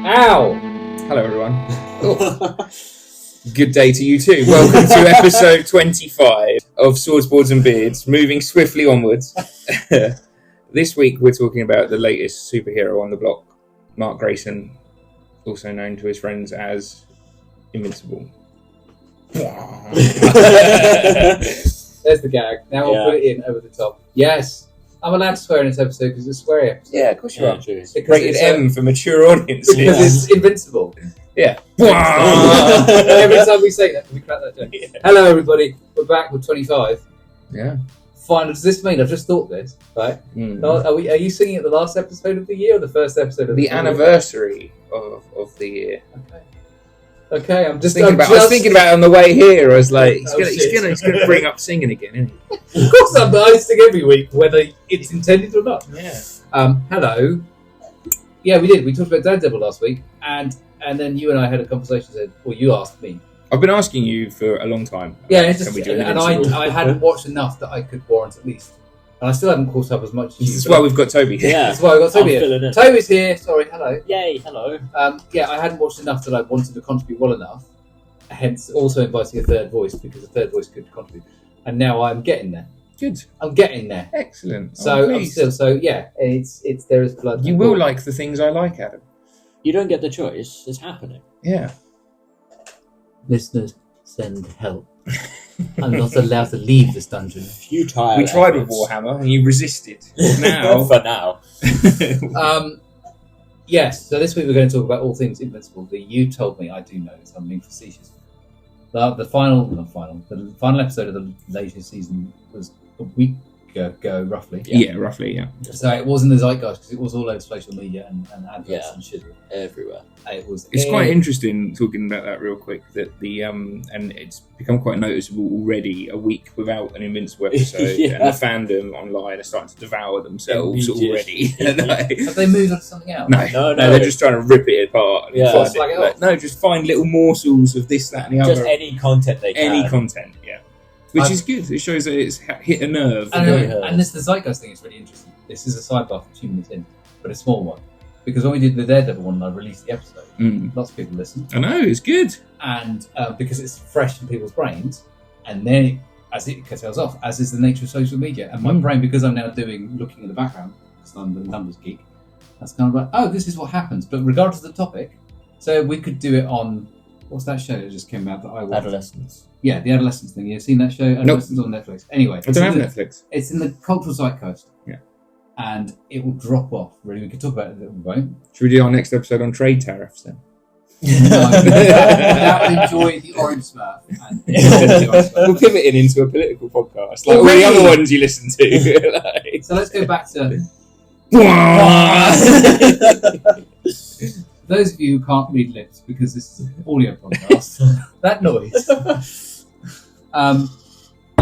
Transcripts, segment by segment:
Ow! Hello, everyone. Oh. Good day to you too. Welcome to episode 25 of Swords, Boards and Beards, moving swiftly onwards. This week we're talking about the latest superhero on the block, Mark Grayson, also known to his friends as Invincible. There's the gag. Now I'll put it in over the top. Yes, I'm allowed to swear in this episode because it's a sweary episode. Yeah, of course you are. Because Rated M for mature audiences. Because it's Invincible. Yeah. Every time we say that, we crack that joke. Yeah. Hello, everybody. We're back with 25. Yeah. Fine. Does this mean I've just thought this? Right? Are you singing at the last episode of the year or the first episode of the year? The anniversary of the year. Okay, I was thinking about it on the way here. I was like, he's gonna bring up singing again, isn't he? Of course, I sing every week, whether it's intended or not. Yeah. Hello. Yeah, we did. We talked about Daredevil last week, and then you and I had a conversation. You asked me. I've been asking you for a long time. Yeah, I hadn't watched enough that I could warrant at least. And I still haven't caught up as much as you. This is why we've got Toby here. Yeah, that's why we've got Toby here. Toby's here. Sorry, hello. Yay, hello. I hadn't watched enough that I wanted to contribute well enough. Hence, also inviting a third voice because a third voice could contribute. And now I'm getting there. Good. I'm getting there. Excellent. So I'm still. So yeah, it's there is blood. You will like the things I like, Adam. You don't get the choice. It's happening. Yeah. Listeners, send help. I'm not allowed to leave this dungeon. Futile. We tried with Warhammer and you resisted. Now, for now. Yes. So this week we're going to talk about all things Invincible. You told me I do know this. I'm being facetious. The final episode of the latest season was a week ago, roughly. Yeah, roughly. Yeah. So it was in the zeitgeist because it was all over social media and adverts and shit everywhere. It's quite interesting talking about that real quick. That the and it's become quite noticeable already. A week without an Invincible episode, and the fandom online are starting to devour themselves already. Have they moved on to something else? No, they're just trying to rip it apart. And just find little morsels of this, that, and the other. Just any content they can. Any content, yeah. Which is good. It shows that it's hit a nerve. And this the zeitgeist thing is really interesting. This is a sidebar for 2 minutes in, but a small one. Because when we did the Daredevil one and I released the episode, lots of people listened. I know, it's good. And because it's fresh in people's brains, and then as it goes off, as is the nature of social media. And my brain, because I'm now looking at the background, because I'm the numbers geek, that's kind of like, oh, this is what happens. But regardless of the topic, so we could do it on, what's that show that just came out that I watched? Adolescence. Yeah, the Adolescence thing. You've seen that show? Adolescence on Netflix. Anyway. I don't have Netflix. It's in the cultural zeitgeist. Yeah. And it will drop off. Really, we could talk about it, we won't. Should we do our next episode on trade tariffs then? That would enjoy the Orange Smurf. We'll pivot it into a political podcast, like all the other ones you listen to. So let's go back to... Those of you who can't read lips, because this is an audio podcast, that noise. Am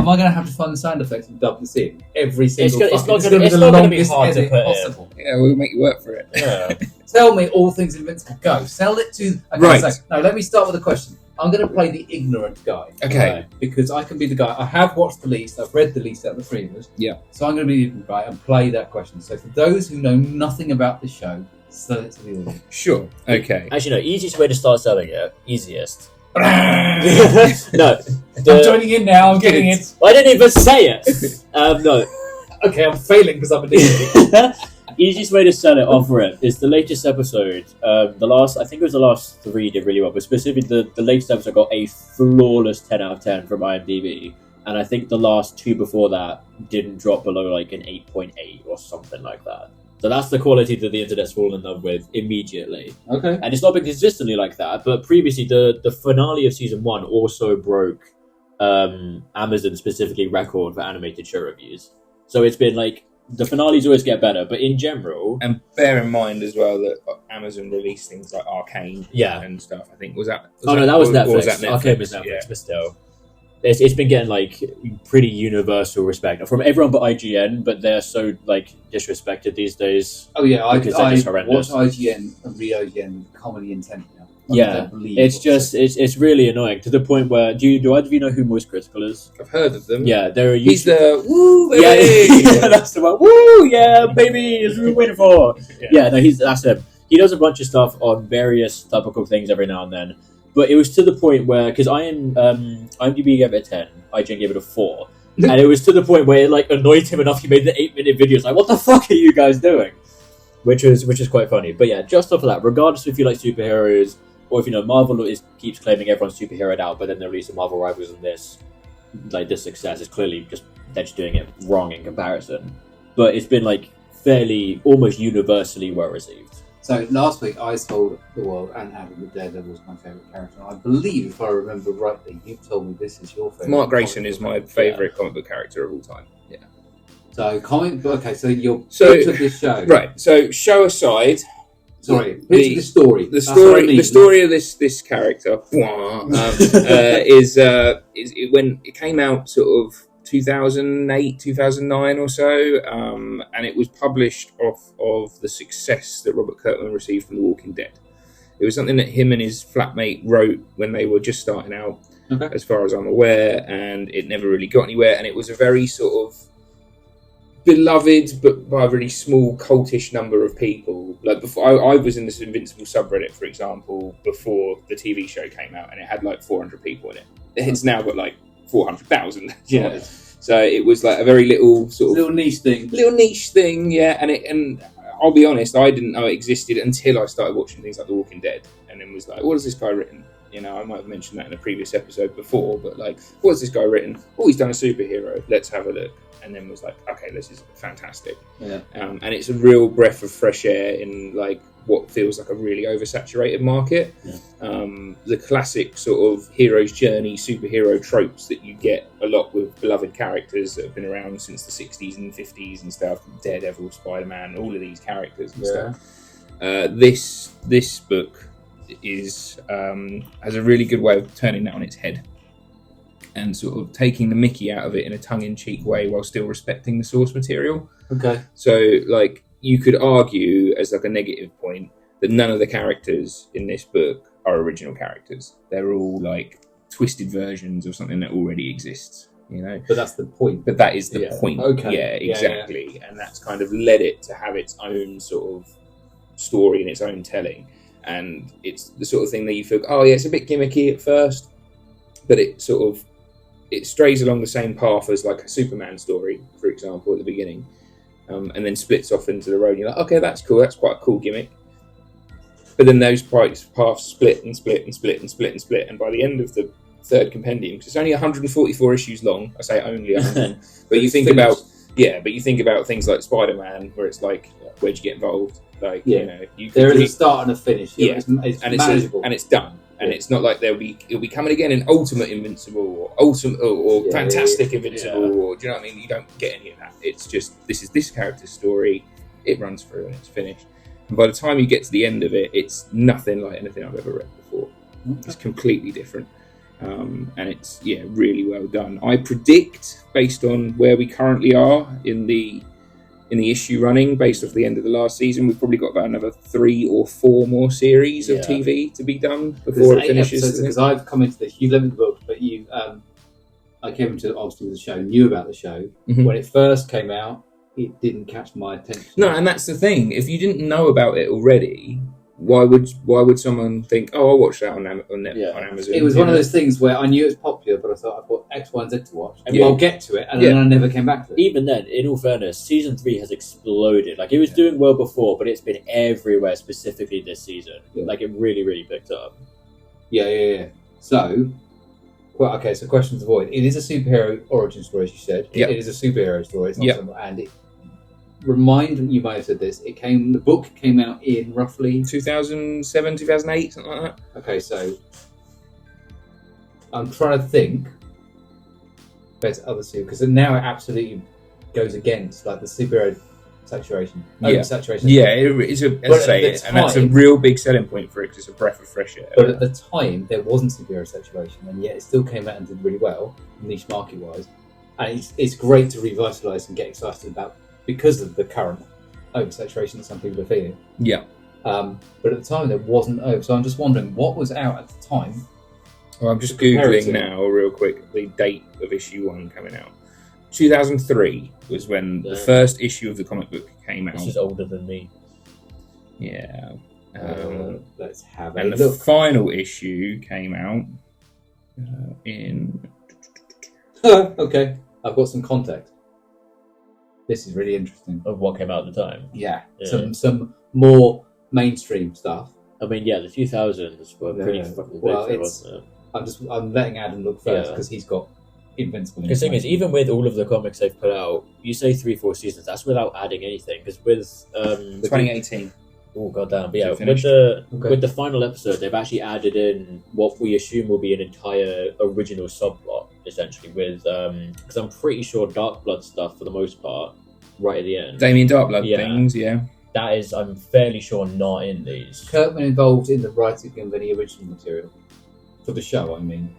I going to have to find the sound effects and dub this in every single It's not going to be hard to put possible. Yeah, we'll make you work for it. Yeah. Tell me all things Invincible. Go. Sell it to... Right. No, let me start with a question. I'm going to play the ignorant guy. Okay. Because I can be the guy. I have watched the least. I've read the least out of the three of us. Yeah. So I'm going to be the ignorant guy and play that question. So for those who know nothing about this show, sell it to the audience. Sure. Okay. Actually, no. Easiest way to start selling it. Easiest. No. I'm joining in now. I'm getting it. I didn't even say it. No. Okay, I'm failing because I'm an idiot. Easiest way to sell it, offer it, is the latest episode. I think it was the last 3 did really well, but specifically the latest episode got a flawless 10 out of 10 from IMDb, and I think the last 2 before that didn't drop below like an 8.8 or something like that. So that's the quality that the internet's fallen in love with immediately. Okay. And it's not been consistently like that, but previously the finale of season 1 also broke Amazon specifically record for animated show reviews. So it's been like, the finales always get better, but in general... And bear in mind as well that Amazon released things like Arcane and stuff, I think. That was Netflix. Arcane was Netflix, but still. It's been getting like pretty universal respect from everyone but IGN, but they're so like disrespected these days. Oh yeah, I watch horrendous. IGN and re-IGN with comedy intent now. Yeah, it's really annoying to the point where do either of you know who Moist Critical is? I've heard of them. Yeah, they're a He's the woo baby. Yeah, that's the one. Woo, yeah, baby, is what we're waiting for. Yeah, no, that's him. he does a bunch of stuff on various topical things every now and then. But it was to the point where, because IMDb gave it a 10, IGN gave it a 4, and it was to the point where it like annoyed him enough. He made the 8-minute videos like, "What the fuck are you guys doing?" Which is quite funny. But yeah, just off of that, regardless if you like superheroes or if Marvel keeps claiming everyone's superheroed out, but then they release the Marvel Rivals and this success is clearly just they're just doing it wrong in comparison. But it's been like fairly, almost universally well received. So last week I told the world and Adam that Daredevil was my favourite character. And I believe, if I remember rightly, you told me this is your favourite. Mark Grayson is my favourite comic book character of all time. Yeah. So so your pitch of this show. Right. So show aside. Sorry, pitch of the story. The story of this character is when it came out sort of 2008, 2009 or so, and it was published off of the success that Robert Kirkman received from The Walking Dead. It was something that him and his flatmate wrote when they were just starting out, as far as I'm aware, and it never really got anywhere, and it was a very sort of beloved but by a really small cultish number of people. Like before, I was in this Invincible subreddit, for example, before the TV show came out, and it had like 400 people in it. It's now got like 400,000. Yeah. So it was like a very little sort of little niche thing. Yeah. And I'll be honest, I didn't know it existed until I started watching things like The Walking Dead, and then was like, what has this guy written? I might have mentioned that in a previous episode before, but like, what has this guy written? Oh, he's done a superhero. Let's have a look. And then was like, okay, this is fantastic. Yeah. And it's a real breath of fresh air in like what feels like a really oversaturated market. Yeah. The classic sort of hero's journey, superhero tropes that you get a lot with beloved characters that have been around since the 60s and 50s and stuff. Daredevil, Spider-Man, all of these characters and stuff. This book is has a really good way of turning that on its head and sort of taking the mickey out of it in a tongue-in-cheek way while still respecting the source material. Okay. So, like, you could argue as like a negative point that none of the characters in this book are original characters. They're all like twisted versions of something that already exists, But that's the point. But that is the point. Okay. Yeah, exactly. Yeah. And that's kind of led it to have its own sort of story and its own telling. And it's the sort of thing that you feel, oh yeah, it's a bit gimmicky at first, but it strays along the same path as like a Superman story, for example, at the beginning, and then splits off into the road. And you're like, okay, that's cool. That's quite a cool gimmick. But then those paths split, and by the end of the third compendium, because it's only 144 issues long. I say only 100, but you think about things like Spider-Man, where it's like, where'd you get involved? Like, there is a start and a finish. It's manageable. And it's done. And it's not like it'll be coming again in Ultimate Invincible or Fantastic Invincible, or do you know what I mean? You don't get any of that. It's just, this is this character's story. It runs through and it's finished. And by the time you get to the end of it, it's nothing like anything I've ever read before. Okay. It's completely different. And it's really well done. I predict, based on where we currently are in the issue running, based off the end of the last season, we've probably got about another 3 or 4 more series of TV to be done before it finishes. Because I've come into this, you've lent me the book, but I came into obviously the show, knew about the show. Mm-hmm. When it first came out, it didn't catch my attention. No, and that's the thing. If you didn't know about it already, why would someone think, oh, I'll watch that on Amazon? It was one of those things where I knew it was popular, but I thought I've got X, Y, and Z to watch, and I'll get to it, and then I never came back to it. Even then, in all fairness, season 3 has exploded. Like, it was doing well before, but it's been everywhere, specifically this season. Yeah. Like, it really, really picked up. Yeah. So, so questions to avoid. It is a superhero origin story, as you said. Yep. It is a superhero story. It's not and it. You might have said this. The book came out in roughly 2007, 2008, something like that. Okay, so I'm trying to think about other superheroes, because now it absolutely goes against like the superhero saturation. Oversaturation. Yeah, it's and that's a real big selling point for it, because it's a breath of fresh air. But at the time, there wasn't superhero saturation, and yet it still came out and did really well, niche market wise. And it's great to revitalise and get excited about, because of the current oversaturation that some people are feeling. Yeah. But at the time, there wasn't over. So I'm just wondering, what was out at the time? Well, I'm just Googling now, real quick, the date of issue 1 coming out. 2003 was when the first issue of the comic book came out. This is older than me. Yeah. Let's have a And the look. final issue came out in... Okay, I've got some context. This is really interesting. Of what came out at the time. Yeah, Yeah. some more mainstream stuff. I mean, yeah, the 2000s were pretty fucking Well, big, it's- wasn't it? I'm letting Adam look first Yeah. because he's got Invincible The thing is, information. even with all of the comics they've put out, you say 3-4 seasons, that's without adding anything. Because with 2018. oh goddamn, but yeah, Is it finished? with the final episode, they've actually added in what we assume will be an entire original subplot, essentially. With because I'm pretty sure Dark Blood stuff for the most part, right at the end, Damien Darkblood Yeah. things, yeah. that is, I'm fairly sure, not in these. Kirkman involved in the writing of any original material for the show. I mean,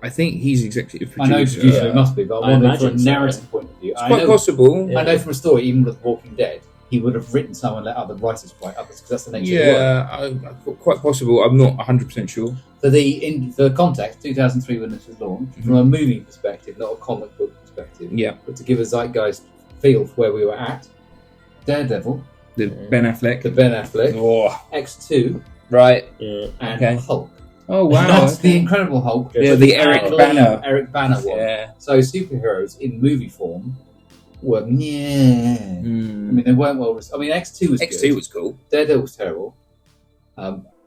I think he's executive I know producer. producer Yeah. it must be, but I I wonder from a imagine so. narrative point of view. It's quite possible. Yeah. I know from a story, even with Walking Dead, he would have written some and let other writers write others because that's the nature of the work. Yeah, quite possible. I'm not 100% sure. For context, 2003 when this was launched, from a movie perspective, not a comic book perspective, Yeah, but to give a zeitgeist feel for where we were at, Daredevil, the Ben Affleck. the Ben Affleck, Oh, X2, right. Yeah. and Okay. Hulk. Oh, wow. Not the Incredible Hulk. Yeah, but the Eric early Bana. Eric Bana one. Yeah. So superheroes in movie form were I mean, they weren't well. I mean, X2 was X2 good. was cool. Daredevil was terrible.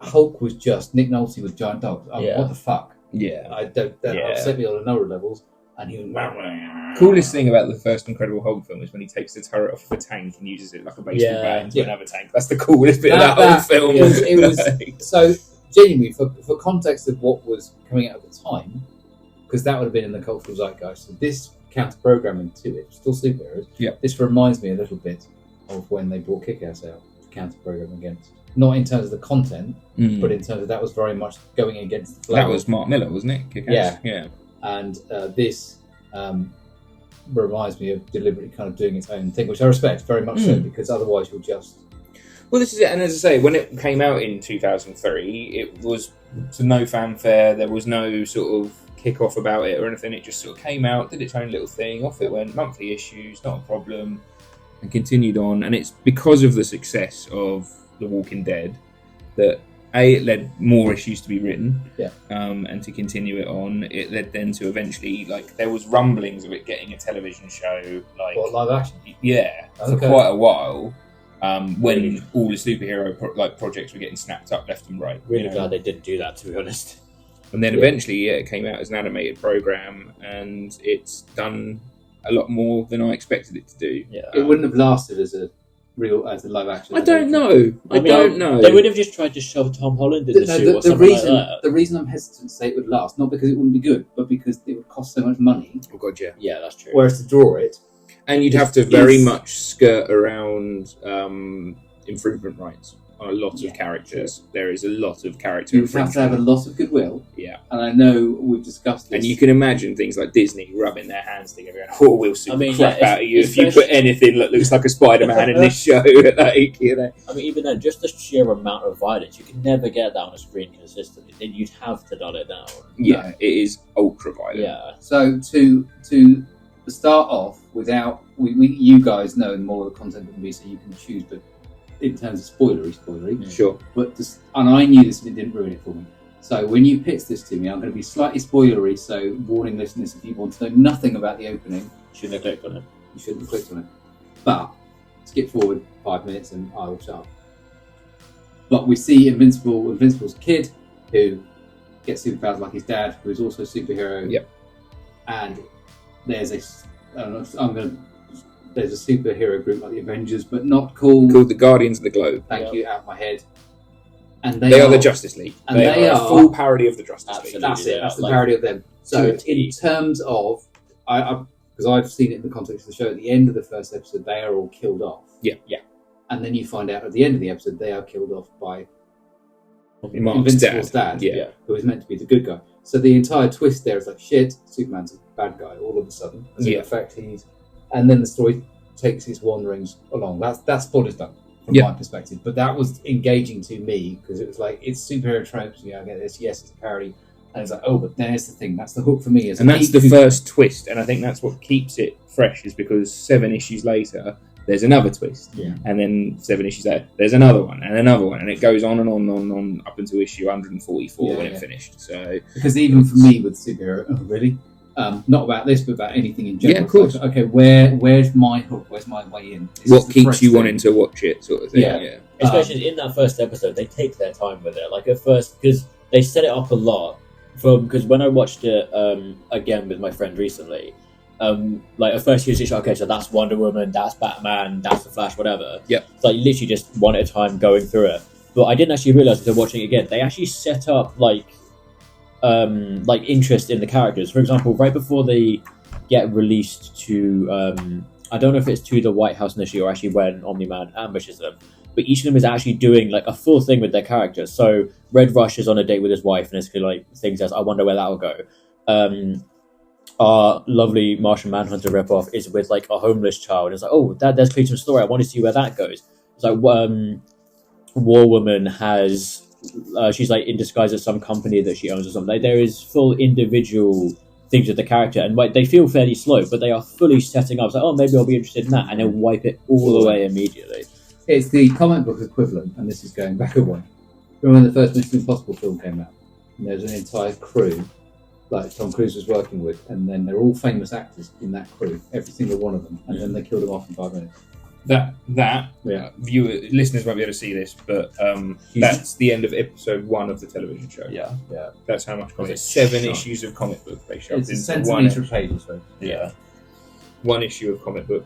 Hulk was just Nick Nolte with giant dogs. Yeah. What the fuck? Yeah. I don't. That Yeah. upset me on a number of levels. And he was Coolest thing about the first Incredible Hulk film is when he takes the turret off of a tank and uses it like a baseball Yeah. bat into Yeah. another tank. That's the coolest bit of that That- whole film. it was- So genuinely, for context of what was coming out at the time, because that would have been in the cultural zeitgeist. So this counter programming to it, still superheroes. Yeah. This reminds me a little bit of when they brought Kick-Ass out to counter program against. Not in terms of the content, Mm. but in terms of that was very much going against the flow. That was Mark Miller, wasn't it? Kick-Ass? Yeah. Yeah. And this reminds me of deliberately kind of doing its own thing, which I respect very much so, because otherwise you'll just Well, this is it. And as I say, when it came out in 2003, it was to no fanfare. There was no sort of kick-off about it or anything. It just sort of came out, did its own little thing, off it went, monthly issues, not a problem, and continued on. And it's because of the success of The Walking Dead that it led more issues to be written, and to continue it on. It led then to eventually, like, there was rumblings of it getting a television show, like, what live action. yeah, for Okay. quite a while. When Really? all the superhero projects were getting snapped up left and right, Really you know. glad they didn't do that, to be honest. And then eventually, it came out as an animated program, and it's done a lot more than I expected it to do. Yeah. It wouldn't have lasted as a live action. I don't know. I mean, don't know. They would have just tried to shove Tom Holland in the suit or something like that. The reason I'm hesitant to say it would last, not because it wouldn't be good, but because it would cost so much money. Oh god, yeah. Yeah, that's true. Whereas to draw it, And you'd have to very much skirt around infringement rights on a lot of characters. There is a lot of character you have to have a infringement. lot of goodwill. Yeah. And I know we've discussed this. And you can imagine things like Disney rubbing their hands together and, oh, we'll sue I mean, the crap yeah, out of you if you especially- put anything that looks like a Spider-Man in this show. Like, you know. I mean, even then, just the sheer amount of violence, you can never get that on a screen consistently. Then you'd have to dull it down. Yeah, it is ultra violent. Yeah. So to start off without you guys know more of the content than me, so you can choose. But in terms of spoilery, Sure. but and I knew this and it didn't ruin it for me. So when you pitched this to me, I'm going to be slightly spoilery. So warning listeners, if you want to know nothing about the opening, Shouldn't have clicked on it. you shouldn't have clicked on it. But skip forward 5 minutes and I will shut up. But we see Invincible's kid who gets superpowers like his dad, who is also a superhero. Yep. And there's there's a superhero group like the Avengers, but not called. Called the Guardians of the Globe. Thank you, out of my head. And They are the Justice League. and they they are a are- full parody of the Justice League. Absolutely. That's it. Yeah, That's the like, parody of them. So to a T. in terms of, because I've seen it in the context of the show, at the end of the first episode, they are all killed off. Yeah. And then you find out at the end of the episode, they are killed off by Mark's Invincible's dad. dad, Yeah. who is meant to be the good guy. So the entire twist there is like, shit, Superman's a bad guy all of a sudden. As Yeah. in effect, and then the story takes its wanderings along. That's spoilers done from Yeah. my perspective. But that was engaging to me because it was like, it's superhero tropes. Yeah, I get this. Yes, it's a parody. And it's like, oh, but there's the thing. That's the hook for me. As And a that's geek the who- first twist. And I think that's what keeps it fresh, is because 7 issues later, there's another twist. Yeah. And then 7 issues later, there's another one, and another one, and it goes on and on and on up until issue 144 when it finished. So because even for me with superhero, really, not about this, but about anything in general. Yeah, of course. Like, okay, where's my hook? Where's my way in? what keeps you wanting to watch it, sort of thing. Yeah. Especially in that first episode, they take their time with it. Like at first, because they set it up a lot. Because when I watched it again with my friend recently, like at first he was just like, okay, so that's Wonder Woman, that's Batman, that's the Flash, whatever. Yep. So like literally just one at a time going through it. But I didn't actually realize until watching it again, they actually set up like interest in the characters. For example, right before they get released to I don't know if it's to the White House initially or actually when Omni-Man ambushes them, but each of them is actually doing like a full thing with their characters. So Red Rush is on a date with his wife, and it's like things as I wonder where that will go. Our lovely Martian Manhunter ripoff is with like a homeless child. It's like, oh, there's Clayton's story. I want to see where that goes. It's like War Woman has she's like in disguise as some company that she owns or something. Like, there is full individual things with the character, and like they feel fairly slow, but they are fully setting up. It's like, oh, maybe I'll be interested in that, and then wipe it all away immediately. It's the comic book equivalent, and this is going back a way. Remember when the first Mission Impossible film came out? And there was an entire crew, like Tom Cruise was working with, and then they're all famous actors in that crew, every single one of them, and then they killed them off in 5 minutes. Listeners won't be able to see this, but that's the end of episode 1 of the television show. Yeah. That's how much comic. It's 7 shot. issues of comic book they shoved It's a into one. centimetre of pages, so. Yeah. 1 issue of comic book,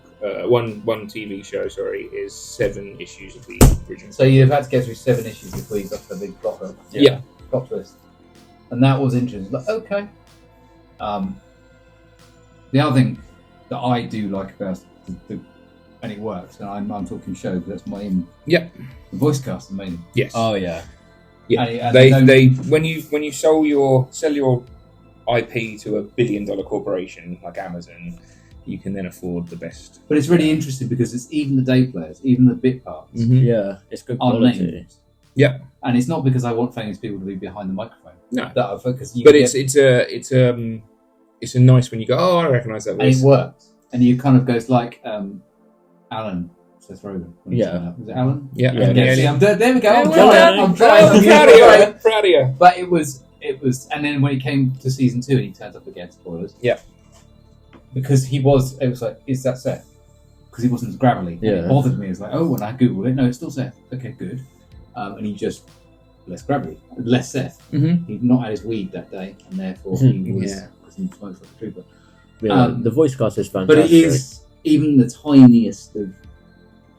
one TV show, sorry, is 7 issues of the original. So you've had to get through 7 issues before you got to the big plot hook. Yeah. Plot twist. And that was interesting. But okay. The other thing that I do like about and it works, and I'm talking show because that's my aim. Yeah. The voice cast is amazing. Yes. Oh yeah. Yeah. And They when you sell your IP to $1 billion corporation like Amazon, you can then afford the best. But it's really interesting because it's even the day players, even the bit parts, Yeah, it's good are quality. named. Yeah. And it's not because I want famous people to be behind the microphone. No. Because But it's a nice when you go, oh, I recognise that and voice. it works. And you kind of goes like Alan, Seth Rogen. Yeah. Was it Alan? Yeah. Yeah, and the yeah. alien. There we go. Yeah, I'm well trying. done. I'm trying. Oh, proud of you. But it was, and then when it came to season 2 and he turns up again, spoilers. Yeah. Because it was like, is that Seth? Because he wasn't as gravelly. Yeah. And it bothered me. It's like, oh, when I Googled it, no, it's still Seth. Okay, good. And he just, less gravelly, less Seth. Mm-hmm. He'd not had his weed that day, and therefore he was, Yeah. because he smokes like a trooper. Yeah, the voice cast is fantastic. But it is, even the tiniest of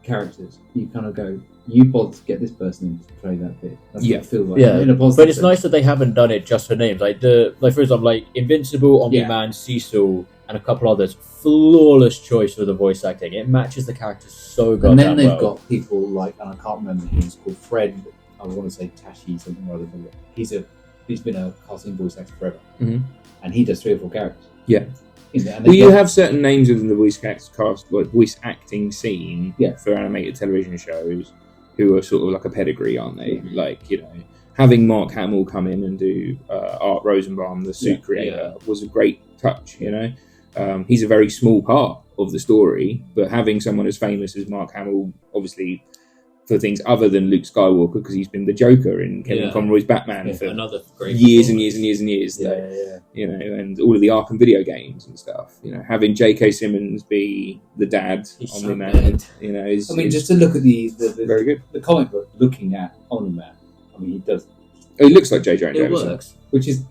characters, you kind of go, you bothered to get this person in to play that bit. That's Yeah. what it feels like. Yeah, In a positive but it's sense. nice that they haven't done it just for names. Like for example, like Invincible, Omni-Man, Cecil, and a couple others. Flawless choice for the voice acting. It matches the characters so goddamn And then they've well. got people like, and I can't remember who he's called, Fred, I want to say Tashi, something rather than he's been a cartoon voice actor forever. Mhm. And he does 3 or 4 characters. Yeah. And Well, you have certain names within the voice cast, like voice acting scene for animated television shows, who are sort of like a pedigree, aren't they? Mhm. Like, you know, having Mark Hamill come in and do Art Rosenbaum, the suit creator, was a great touch. You know, he's a very small part of the story, but having someone as famous as Mark Hamill, obviously for things other than Luke Skywalker, because he's been the Joker in Kevin Conroy's Batman for another great years and years and years and years. Yeah. You know, and all of the Arkham video games and stuff. You know, having J.K. Simmons be the dad, He's Omni-Man, so good. you know, is just to look at the very good. the comic book, looking at Omni-Man, I mean, he does, Oh, he looks like J. Jonah It Jameson. works. which is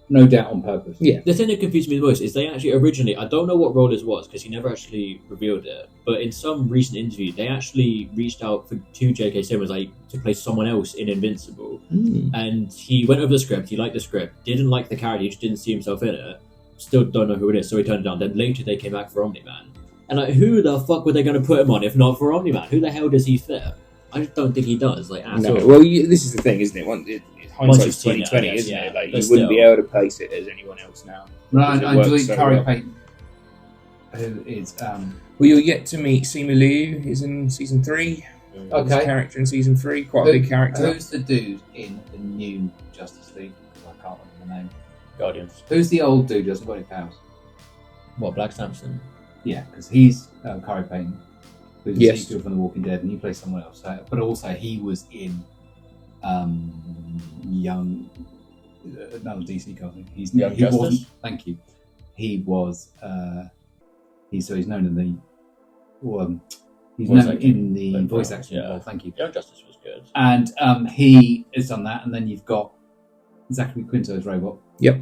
no doubt on purpose. Yeah. The thing that confused me the most is they actually originally, I don't know what role his was because he never actually revealed it, but in some recent interview, they actually reached out to J.K. Simmons like to play someone else in Invincible. And he went over the script, he liked the script, didn't like the character, he just didn't see himself in it, still don't know who it is, so he turned it down. Then later they came back for Omni-Man. And like, who the fuck were they going to put him on if not for Omni-Man? Who the hell does he fit? I just don't think he does, like, at No, all. well, this is the thing, isn't it? Hindsight's seen it, 2020, I guess, isn't yeah. it? Like, But you wouldn't be still. able to place it as anyone else now. Right, because it I works delete so Kari well. Payton, who is Well, you're yet to meet Simu Liu. He's in season 3. He's a okay. character in season 3, quite a big character. Who's the dude in the new Justice League? I can't remember the name. Guardians. Who's the old dude who doesn't got any powers? What, Black Samson? Yeah, because he's Kari Payton. who's Yes. Ezekiel from The Walking Dead, and he plays someone else. But also, he was in another DC comic. He Justice? wasn't. Thank you. He was. He's known in the. He's Voice known acting. in the Like, voice acting. yeah. Well, thank you. Young Justice was good. And he has done that, and then you've got Zachary Quinto's robot. Yeah.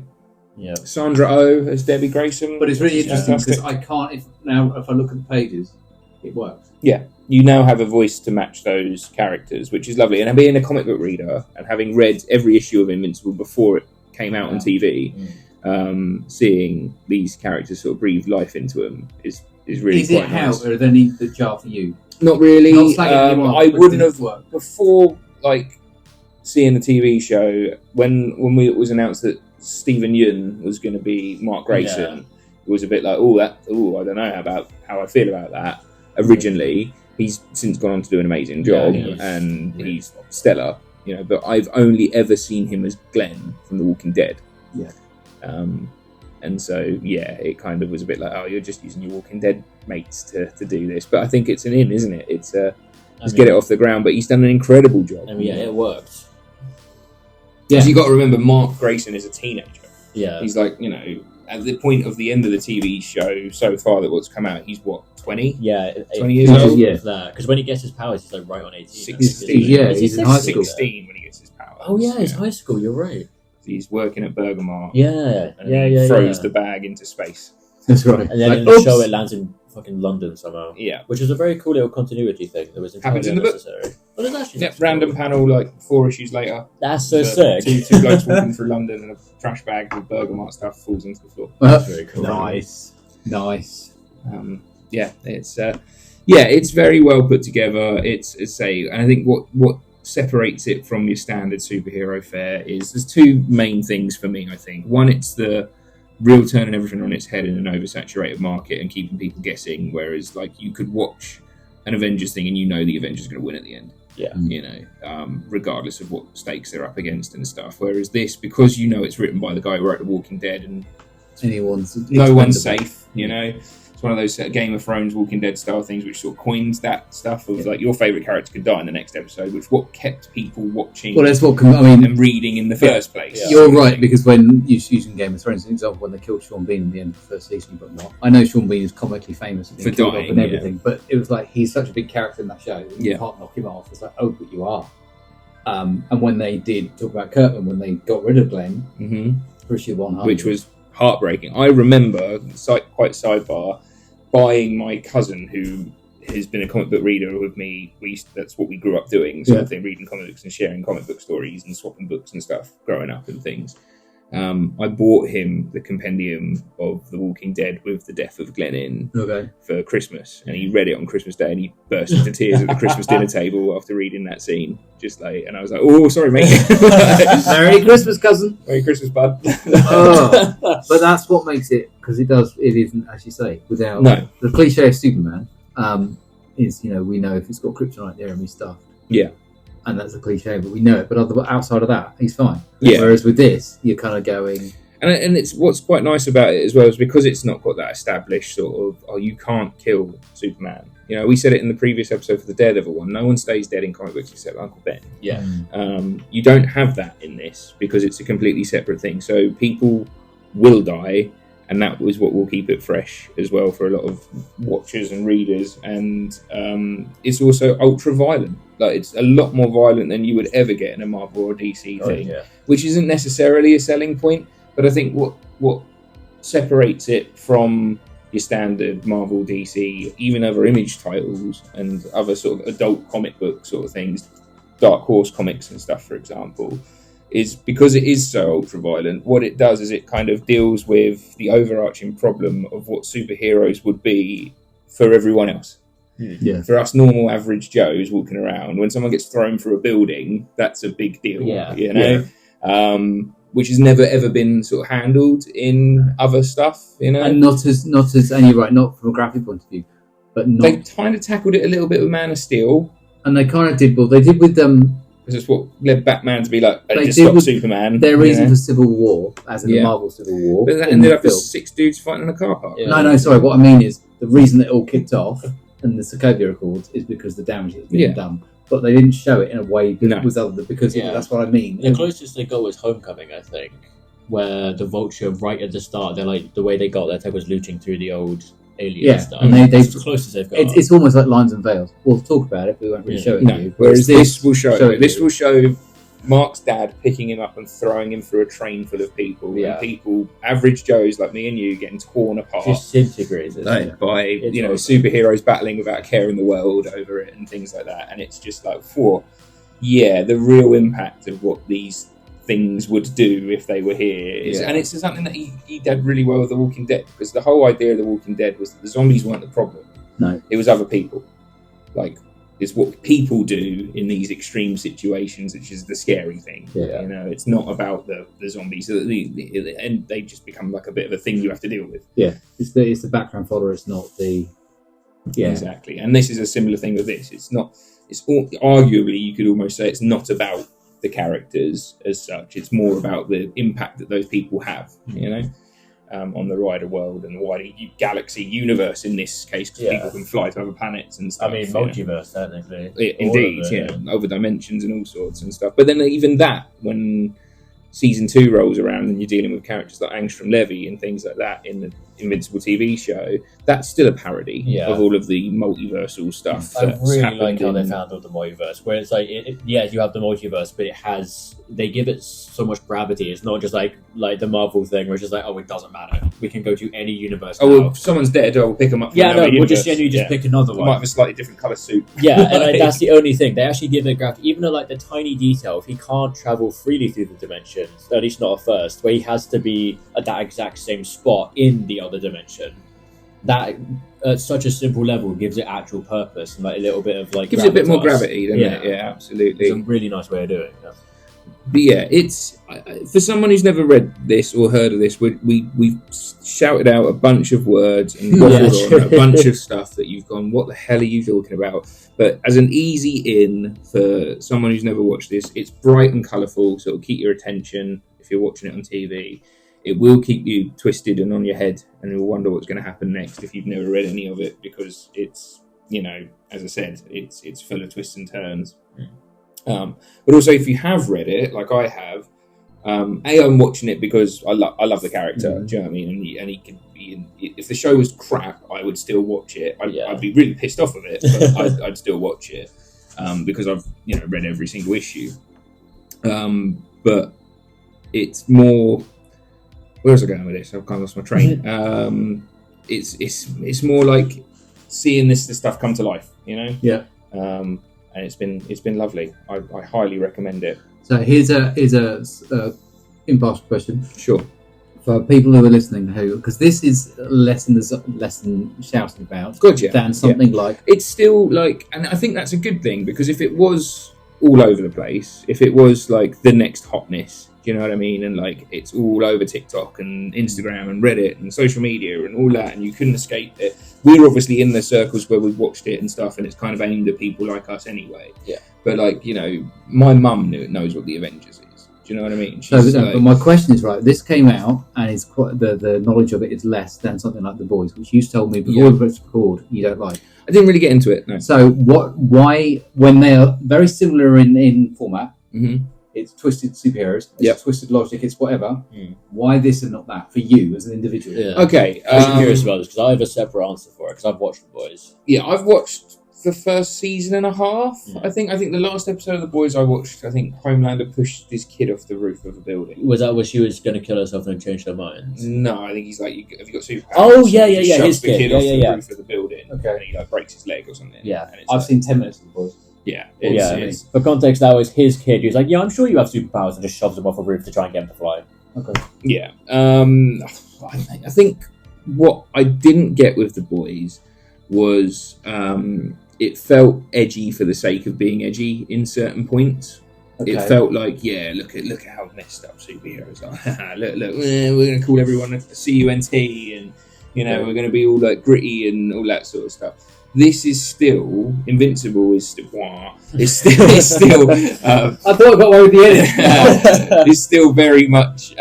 Sandra Oh as Debbie Grayson. But it's really interesting because Fantastic. I can't. If I look at the pages, it works. You now have a voice to match those characters, which is lovely. And being a comic book reader and having read every issue of Invincible before it came out on TV, seeing these characters sort of breathe life into them is really Is it quite nice. how? Are there any that jar for you? Not really. Not slagging anyone off, I but wouldn't did it have work? before, like seeing the TV show when it was announced that Stephen Yeun was going to be Mark Grayson. It was a bit like, I don't know how I feel about that. Originally, he's since gone on to do an amazing job, and he's stellar. But I've only ever seen him as Glenn from The Walking Dead. Yeah. And so, it kind of was a bit like, you're just using your Walking Dead mates to do this. But I think it's an in, isn't it? It's let's get it off the ground. But he's done an incredible job. It worked. Because you got to remember, Mark Grayson is a teenager. Yeah. He's like, at the point of the end of the TV show so far that what's come out, he's what, 20? Yeah. 20 years old? Yeah. Because when he gets his powers, he's like right on 18. 16. He's in high school. 16 when he gets his powers. Oh, yeah, it's high school. You're right. He's working at Bergamot. Yeah. And he throws the bag into space. That's right. And then in the show, it lands in fucking London somehow. Yeah. Which is a very cool little continuity thing that was Happens entirely in the book. unnecessary. But it's actually Random panel, like 4 issues later. That's so sick. Two blokes walking through London and a trash bag with Bergamot stuff falls into the floor. That's very cool. Nice. It's very well put together. And I think what separates it from your standard superhero fare is there's two main things for me. I think one, it's the real turning everything on its head in an oversaturated market and keeping people guessing. Whereas, like, you could watch an Avengers thing and the Avengers are going to win at the end. Yeah, regardless of what stakes they're up against and stuff. Whereas this, because it's written by the guy who wrote The Walking Dead, and no one's safe. It's one of those Game of Thrones, Walking Dead style things, which sort of coins that stuff of like your favourite character could die in the next episode, which what kept people watching. Well, that's what and reading in the first place. Yeah. You're right, because when you're using Game of Thrones, for example, when they killed Sean Bean at the end of the first season, but not. I know Sean Bean is comically famous for dying and everything, but it was like he's such a big character in that show. You can't knock him off. It's like, but you are. And when they did talk about Kirkman, when they got rid of Glenn for issue 100, which was heartbreaking. I remember, quite sidebar, buying my cousin, who has been a comic book reader with me. That's what we grew up doing, sort of thing, reading comic books and sharing comic book stories and swapping books and stuff growing up and things. I bought him the compendium of The Walking Dead with the death of Glenn in for Christmas, and he read it on Christmas Day, and he burst into tears at the Christmas dinner table after reading that scene. And I was like, "Oh, sorry, mate." Merry Christmas, cousin. Merry Christmas, bud. But that's what makes it, because it isn't, as you say, without the cliche of Superman is, we know if it's got kryptonite there and he's stuffed. Yeah. And that's a cliche, but we know it. But outside of that, he's fine. Yeah. Whereas with this, you're kind of going... And it's what's quite nice about it as well is because it's not got that established sort of, you can't kill Superman. We said it in the previous episode for the Daredevil one. No one stays dead in comic books except Uncle Ben. Yeah. You don't have that in this because it's a completely separate thing. So people will die, and that was what will keep it fresh as well for a lot of watchers and readers. And it's also ultra violent. Like, it's a lot more violent than you would ever get in a Marvel or DC thing, which isn't necessarily a selling point. But I think what separates it from your standard Marvel, DC, even other Image titles and other sort of adult comic book sort of things, Dark Horse comics and stuff, for example, is because it is so ultra violent. What it does is it kind of deals with the overarching problem of what superheroes would be for everyone else. Yeah. For us normal average Joes walking around, when someone gets thrown through a building, that's a big deal. Which has never ever been sort of handled in other stuff, and not as and you're right, not from a graphic point of view, but they kind of tackled it a little bit with Man of Steel, and they kind of did. Well, they did with them. Because it's what led Batman to be like, just stop Superman. Their reason for Civil War, as in the Marvel Civil War, but that ended up as 6 dudes fighting in a car park. No, sorry. What I mean is the reason it all kicked off and the Sokovia Accords is because the damage that's been done. But they didn't show it in a way that was other than because that's what I mean. The closest they got was Homecoming, I think, where the Vulture right at the start, they're like the way they got there was looting through the old alien stuff. And that's the closest they've got. It's almost like Lines and Veils. We'll talk about it, but we won't really show it to you. Whereas this will show Mark's dad picking him up and throwing him through a train full of people, and people, average Joes like me and you, getting torn apart, disintegrated by superheroes battling without a care in the world over it and things like that. And it's just like, the real impact of what these things would do if they were here is, and it's something that he did really well with The Walking Dead, because the whole idea of The Walking Dead was that the zombies weren't the problem. No, it was other people. Like, it's what people do in these extreme situations, which is the scary thing. Yeah. It's not about the zombies, and they just become like a bit of a thing you have to deal with. Yeah, it's the background follower. It's not the. Yeah, exactly. And this is a similar thing with this. It's not. It's arguably you could almost say it's not about the characters as such. It's more about the impact that those people have. On the wider world and the wider galaxy universe in this case, because people can fly to other planets and stuff. I mean, multiverse, technically. Indeed, other dimensions and all sorts and stuff. But then even that, when season 2 rolls around and you're dealing with characters like Angstrom Levy and things like that in the Invincible TV show, that's still a parody of all of the multiversal stuff. I really like how they've handled the multiverse, where it's like, you have the multiverse, but they give it so much gravity. It's not just like the Marvel thing, where it's just like, it doesn't matter. We can go to any universe now. Well, if someone's dead, we'll pick them up. We'll just genuinely pick another one. Might have a slightly different colour suit. Yeah, and that's the only thing. They actually give it gravity, even though the tiny detail, if he can't travel freely through the dimensions, at least not at first, where he has to be at that exact same spot in the other dimension. That at such a simple level gives it actual purpose and a little bit of gives it a bit more gravity, doesn't it? Yeah, absolutely. It's a really nice way of doing it. Yeah. But it's for someone who's never read this or heard of this, we've shouted out a bunch of words and waffled on a bunch of stuff that you've gone, what the hell are you talking about? But as an easy in for someone who's never watched this, it's bright and colourful, so it'll keep your attention if you're watching it on TV. It will keep you twisted and on your head, and you'll wonder what's going to happen next if you've never read any of it, because it's, as I said, it's full of twists and turns. But also, if you have read it, like I have, I'm watching it because I love the character. Do you know what I mean? And he could be if the show was crap, I would still watch it. I'd be really pissed off of it, but I'd still watch it because I've read every single issue. But it's more. Where was I going with this? I've kind of lost my train. It's more like seeing this stuff come to life. Yeah. And it's been lovely. I highly recommend it. So here's a impartial question. Sure. For people who are listening, because this is less than shouting about, than something like it's still and I think that's a good thing, because if it was all over the place, if it was the next hotness, do you know what I mean? And it's all over TikTok and Instagram and Reddit and social media and all that, and you couldn't escape it. We're obviously in the circles where we've watched it and stuff, and it's kind of aimed at people like us anyway. Yeah. But my mum knows what the Avengers is. Do you know what I mean? But my question is, this came out, and it's quite the knowledge of it is less than something like The Boys, which you told me before we pressed record you don't like. I didn't really get into it. No. So why, when they're very similar in format, it's twisted superheroes, it's twisted logic, it's whatever. Why this and not that for you as an individual? Yeah. Okay. I'm curious about this because I have a separate answer for it, because I've watched The Boys. Yeah, I've watched the first season and a half. I think the last episode of The Boys I watched, I think Homelander pushed his kid off the roof of a building. Was that where she was going to kill herself and change her mind? No, I think he's like, have you got superpowers? Oh, yeah, his the kid off the roof of the building, okay, and he breaks his leg or something. Yeah, I've seen 10 minutes of The Boys. Yeah, for context, that was his kid. He was like, "Yeah, I'm sure you have superpowers," and just shoves him off a roof to try and get him to fly. Okay. Yeah. I think what I didn't get with The Boys was it felt edgy for the sake of being edgy in certain points. Okay. It felt like, look at how messed up superheroes are. look, we're going to call everyone a CUNT, and we're going to be all gritty and all that sort of stuff. This is still Invincible. It's still. I thought I got away with the edit. It's still very much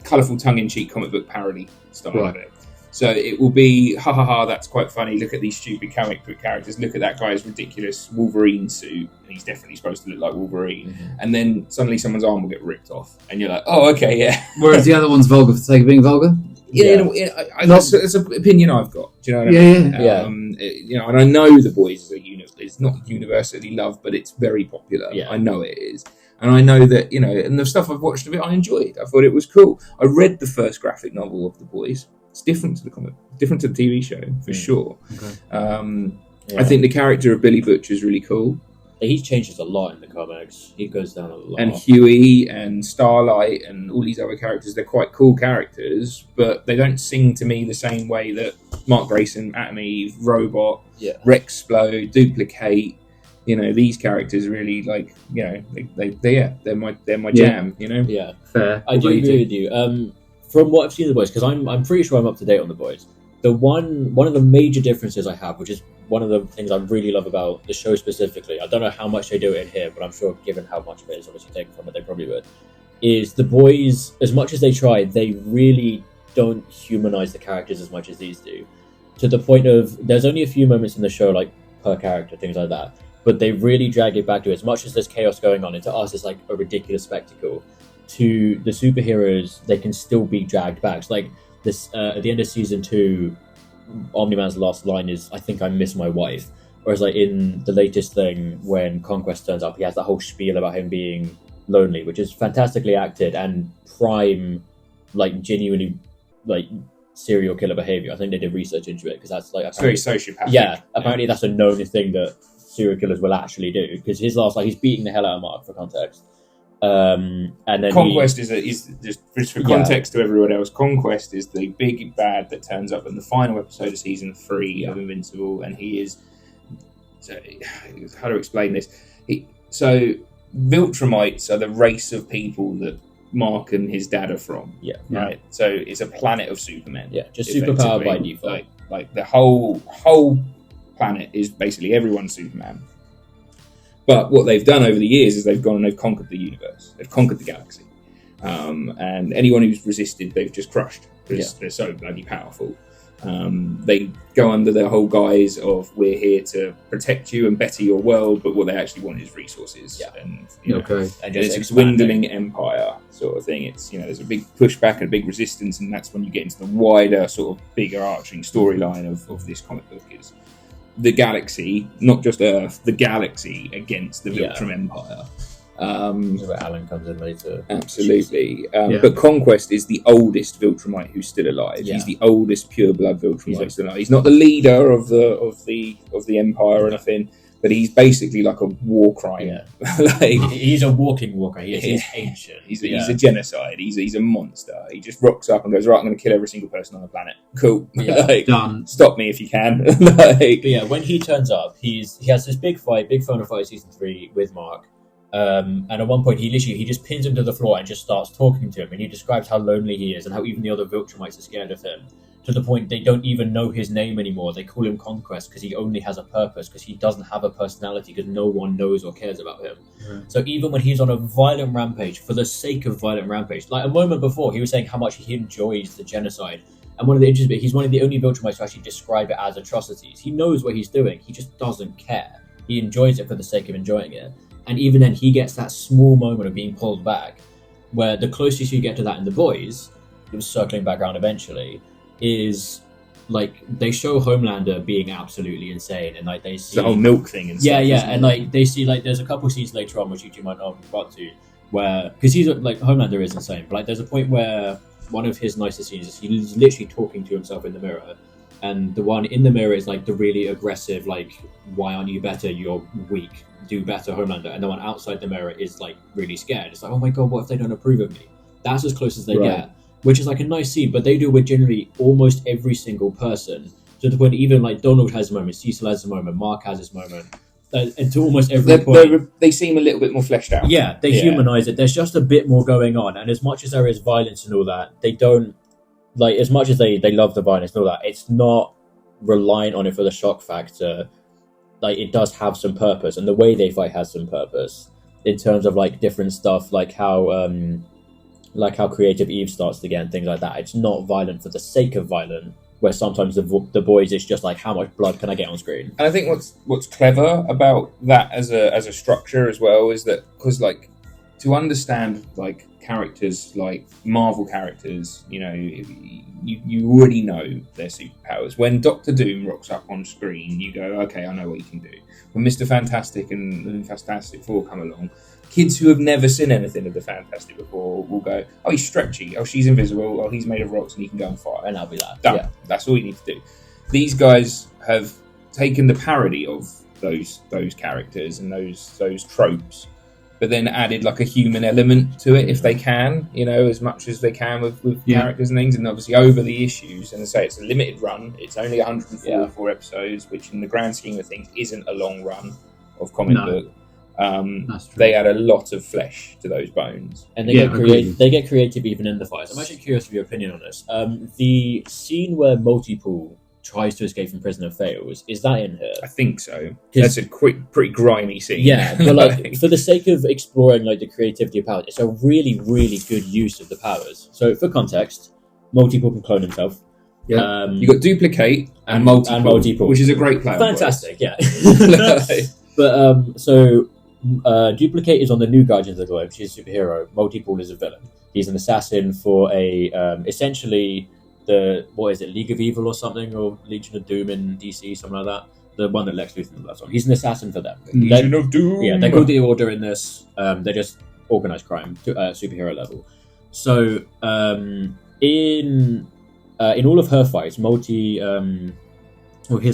colourful, tongue-in-cheek comic book parody style of it. So it will be, ha ha ha, that's quite funny. Look at these stupid comic book characters. Look at that guy's ridiculous Wolverine suit. And he's definitely supposed to look like Wolverine. Mm-hmm. And then suddenly someone's arm will get ripped off. And you're like, oh, okay, yeah. Whereas the other one's vulgar for the sake of being vulgar. That's an opinion I've got. Do you know what I mean? Yeah. And I know The Boys is not universally loved, but it's very popular. Yeah. I know it is. And I know that, and the stuff I've watched of it, I enjoyed. I thought it was cool. I read the first graphic novel of The Boys. It's different to the comic, different to the TV show, for sure. Okay. I think the character of Billy Butcher is really cool. He changes a lot in the comics. He goes down a lot. And Huey and Starlight and all these other characters, they're quite cool characters, but they don't sing to me the same way that Mark Grayson, Atom Eve, Robot, Rexplode, Duplicate, these characters really they're my jam, Yeah. Fair. I do agree with you. From what I've seen of The Boys, because I'm pretty sure I'm up to date on The Boys, one of the major differences I have, which is one of the things I really love about the show specifically, I don't know how much they do it in here, but I'm sure given how much of it is obviously taken from it, they probably would, is The Boys, as much as they try, they really don't humanize the characters as much as these do. To the point of, there's only a few moments in the show, like, per character, things like that, but they really drag it back to, as much as there's chaos going on, and to us it's like a ridiculous spectacle, to the superheroes, they can still be dragged back. So, like, this, at the end of season 2, Omni-Man's last line is, I think I miss my wife. Whereas, like, in the latest thing, when Conquest turns up, he has that whole spiel about him being lonely, which is fantastically acted and prime, like, genuinely, like, serial killer behavior. I think they did research into it, because that's, like... It's very sociopathic. Yeah, apparently that's a known thing that serial killers will actually do, because his last, like, he's beating the hell out of Mark, for context. And then Conquest is just for context to everyone else. Conquest is the big bad that turns up in the final episode of season 3 of Invincible, and he is. So, how to explain this? So Viltrumites are the race of people that Mark and his dad are from. Yeah. Right. So it's a planet of Supermen. Yeah. Just superpowered by effectively. default. Like the whole planet is basically everyone's Superman. But what they've done over the years is they've gone and they've conquered the universe. They've conquered the galaxy. And anyone who's resisted, they've just crushed, because they're so bloody powerful. They go under the whole guise of, we're here to protect you and better your world, but what they actually want is resources. Yeah. And, And it's a dwindling empire sort of thing. It's, there's a big pushback and a big resistance, and that's when you get into the wider sort of bigger arching storyline of this comic book is the galaxy, not just Earth, the galaxy against the Viltrum Empire. Where Alan comes in later. Absolutely. But Conquest is the oldest Viltrumite who's still alive. Yeah. He's the oldest pureblood Viltrumite who's still alive. He's not the leader of the empire or anything, but he's basically like a war crime. Yeah. He's a walking war crime. He's ancient. He's a genocide. He's a monster. He just rocks up and goes, right, I'm going to kill every single person on the planet. Cool. Yeah. Done. Stop me if you can. But yeah, when he turns up, he has this big final fight in season 3 with Mark. And at one point, he just pins him to the floor and just starts talking to him, and he describes how lonely he is and how even the other Viltrumites are scared of him, to the point they don't even know his name anymore. They call him Conquest because he only has a purpose, because he doesn't have a personality, because no one knows or cares about him. So even when he's on a violent rampage, for the sake of violent rampage, like a moment before, he was saying how much he enjoys the genocide. And one of the interesting bits, he's one of the only Viltrumites to actually describe it as atrocities. He knows what he's doing. He just doesn't care. He enjoys it for the sake of enjoying it. And even then, he gets that small moment of being pulled back, where the closest you get to that in The Boys, it was circling back around eventually, is like they show Homelander being absolutely insane, and like they see the whole milk thing and stuff. And like they see, like, there's a couple scenes later on which you might not have got to, where, because he's like, Homelander is insane, but like there's a point where one of his nicest scenes is he's literally talking to himself in the mirror. And the one in the mirror is like the really aggressive, like, why aren't you better? You're weak. Do better, Homelander. And the one outside the mirror is like really scared. It's like, oh my god, what if they don't approve of me? That's as close as they get, which is like a nice scene. But they do it with generally almost every single person, to the point even like Donald has a moment, Cecil has a moment, Mark has his moment, and to almost every point. They seem a little bit more fleshed out. Yeah, they humanize it. There's just a bit more going on. And as much as there is violence and all that, they don't. Like, as much as they love the violence and all that, it's not reliant on it for the shock factor. Like, it does have some purpose, and the way they fight has some purpose in terms of like different stuff, like how Creative Eve starts to get and things like that. It's not violent for the sake of violent. where sometimes the boys it's just like how much blood can I get on screen. And I think what's clever about that as a structure as well is that because like to understand like characters like Marvel characters, you know, you already know their superpowers. When Doctor Doom rocks up on screen, you go, okay, I know what he can do. When Mr. Fantastic and Fantastic Four come along, kids who have never seen anything of the Fantastic before will go, oh, he's stretchy, oh, she's invisible, oh, he's made of rocks and he can go on fire. And that'll be that. Done. Yeah. That's all you need to do. These guys have taken the parody of those characters and those tropes, but then added like a human element to it if they can, you know, as much as they can with characters and things. And obviously over the issues, and I say it's a limited run, it's only 144 episodes, which in the grand scheme of things isn't a long run of comic book. They add a lot of flesh to those bones, and they get creative even in the fights. I'm actually curious of your opinion on this. The scene where Multipool tries to escape from prison and fails, is that in here? I think so. That's a pretty grimy scene. Yeah, but like for the sake of exploring like the creativity of powers, it's a really, really good use of the powers. So for context, Multipool can clone himself. Yeah, you got Duplicate and Multipool, which is a great plan. Fantastic, yeah. But so Duplicate is on the New Guardians of the Globe. She's a superhero. Multipool is a villain. He's an assassin for a essentially the League of Evil or something, or Legion of Doom in DC, something like that. The one that Lex Luthor does on. He's an assassin for them. Legion of Doom. Yeah, they're called the Order in this. They're just organized crime to superhero level. So in all of her fights, his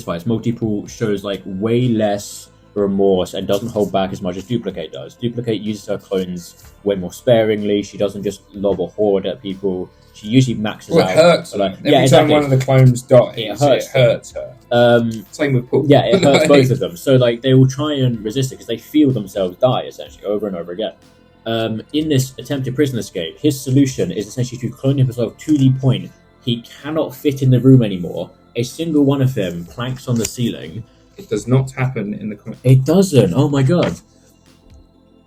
fights, Multipool shows like way less remorse and doesn't hold back as much as Duplicate does. Duplicate uses her clones way more sparingly. She doesn't just lob a horde at people. She usually maxes out. It hurts. Like, Every time one of the clones dies, it hurts her. Same with Paul. Yeah, it hurts both of them. So like they will try and resist it because they feel themselves die essentially over and over again. In this attempted prison escape, his solution is essentially to clone himself to the point he cannot fit in the room anymore. A single one of him planks on the ceiling. It does not happen in the comics. It doesn't. Oh my god.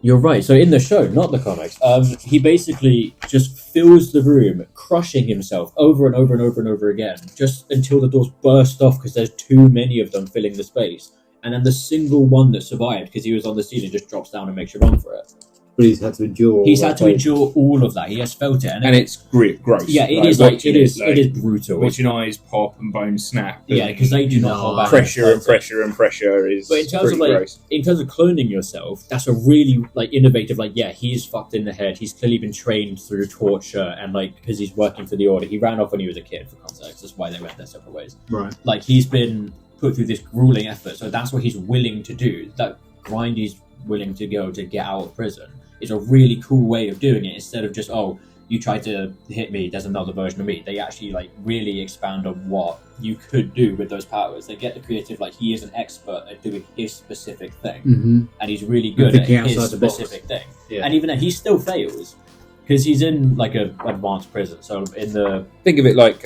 You're right. So in the show, not the comics, he basically just fills the room, crushing himself over and over and over and over again, just until the doors burst off because there's too many of them filling the space. And then the single one that survived, because he was on the ceiling, just drops down and makes a run for it. But he's had to endure. He's had to endure all of that. He has felt it, and it's gross. Yeah, it is brutal. Watching eyes pop and bones snap. Yeah, because they do not hold back. Pressure and pressure and pressure is. But in terms of gross. In terms of cloning yourself, that's a really like innovative. Like, yeah, he's fucked in the head. He's clearly been trained through torture, and like because he's working for the Order, he ran off when he was a kid. For context, that's why they went their separate ways. Right. Like he's been put through this grueling effort, so that's what he's willing to do. That grind he's willing to go to get out of prison. Is a really cool way of doing it instead of just, oh, you tried to hit me, there's another version of me. They actually like really expand on what you could do with those powers. They get the creative, like he is an expert at doing his specific thing, and he's really good at his specific thing. Yeah. And even then, he still fails because he's in like a advanced prison. So in the think of it like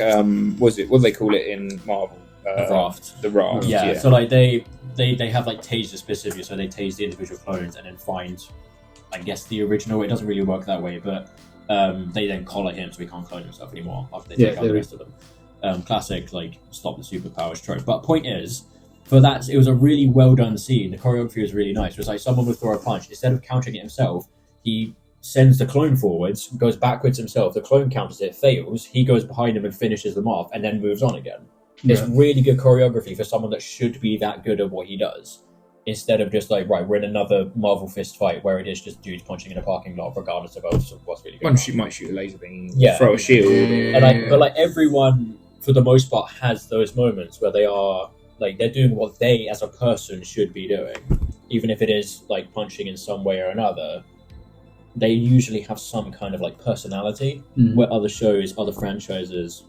what do they call it in Marvel? The raft. Yeah. So like they have like taser specific, so they tase the individual clones and then find, I guess, the original. It doesn't really work that way, but they then collar him so he can't clone himself anymore after they take out the rest of them. Classic, like, stop the superpowers trope. But point is, for that, it was a really well done scene. The choreography was really nice. It was like someone would throw a punch. Instead of countering it himself, he sends the clone forwards, goes backwards himself. The clone counters it, fails. He goes behind him and finishes them off, and then moves on again. Yeah. It's really good choreography for someone that should be that good at what he does. Instead of just like, right, we're in another Marvel fist fight where it is just dudes punching in a parking lot, regardless of what's really going on. One might shoot a laser beam, throw a shield. And but everyone, for the most part, has those moments where they are like they're doing what they as a person should be doing, even if it is like punching in some way or another. They usually have some kind of like personality, where other shows, other franchises,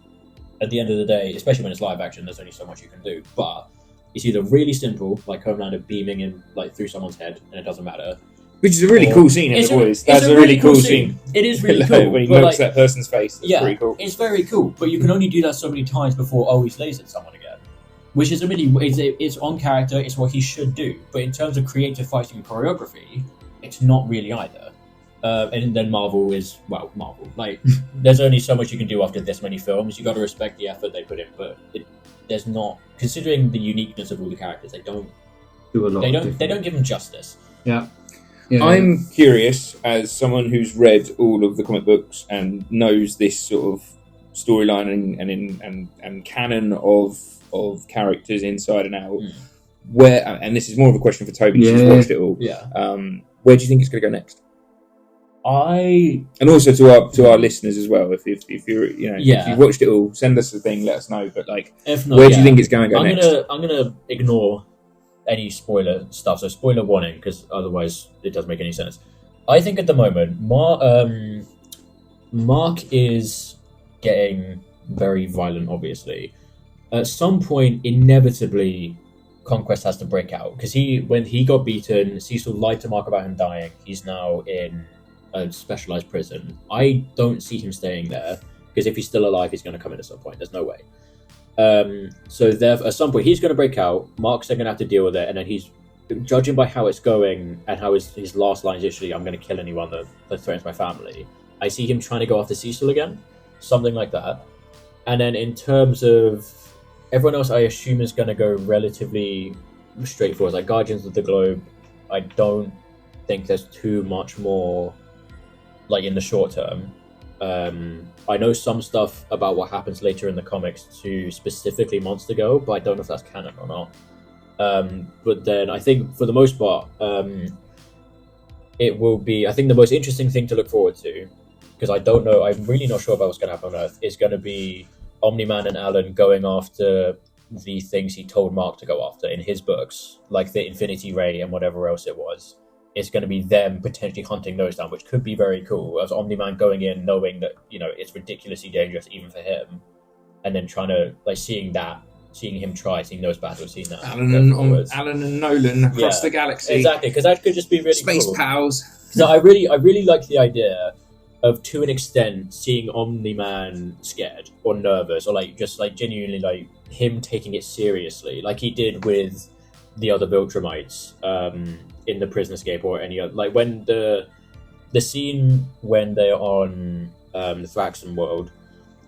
at the end of the day, especially when it's live action, there's only so much you can do. But it's either really simple, like Homelander beaming in like through someone's head, and it doesn't matter. Which is a really cool scene in The Boys. That's a really cool scene. It is really cool. When he looks at that person's face, it's pretty cool. It's very cool, but you can only do that so many times before he's lasered someone again. Which is it's on character, it's what he should do. But in terms of creative fighting and choreography, it's not really either. And then Marvel is Marvel. Like, there's only so much you can do after this many films. You got to respect the effort they put in, but there's not, considering the uniqueness of all the characters. They don't do a lot. They don't give them justice. Yeah. I'm curious, as someone who's read all of the comic books and knows this sort of storyline and canon of characters inside and out. Where, and this is more of a question for Toby, who's watched it all. Yeah. Where do you think it's going to go next? And also to our listeners as well, if you're if you've watched it all, send us a thing, let us know. But like, if not, where do you think it's going to go next? I'm gonna ignore any spoiler stuff, so spoiler warning, because otherwise it doesn't make any sense. I think at the moment, Mark is getting very violent. Obviously, at some point, inevitably, Conquest has to break out, because when he got beaten, Cecil lied to Mark about him dying. He's now in a specialized prison. I don't see him staying there, because if he's still alive, he's going to come in at some point. There's no way. So there, at some point, he's going to break out. Mark's then going to have to deal with it, and then he's judging by how it's going and how his last line is literally, "I'm going to kill anyone that threatens my family." I see him trying to go after Cecil again, something like that. And then in terms of everyone else, I assume is going to go relatively straightforward, like Guardians of the Globe. I don't think there's too much more, like, in the short term. I know some stuff about what happens later in the comics to specifically Monster Girl, but I don't know if that's canon or not. But then I think for the most part, it will be, I think the most interesting thing to look forward to, because I'm really not sure about what's going to happen on Earth, is going to be Omni-Man and Alan going after the things he told Mark to go after in his books, like the Infinity Ray and whatever else it was. It's going to be them potentially hunting those down, which could be very cool. As Omni-Man going in, knowing that, it's ridiculously dangerous even for him, and then trying to, like, seeing him try, seeing those battles, seeing that. Alan and Nolan across the galaxy. Exactly, because that could just be really Space cool. pals. So I really like the idea of, to an extent, seeing Omni-Man scared or nervous, or just genuinely like him taking it seriously, like he did with the other Viltrumites in the Prison Escape, or any other, like when the scene when they're on the Thraxan world,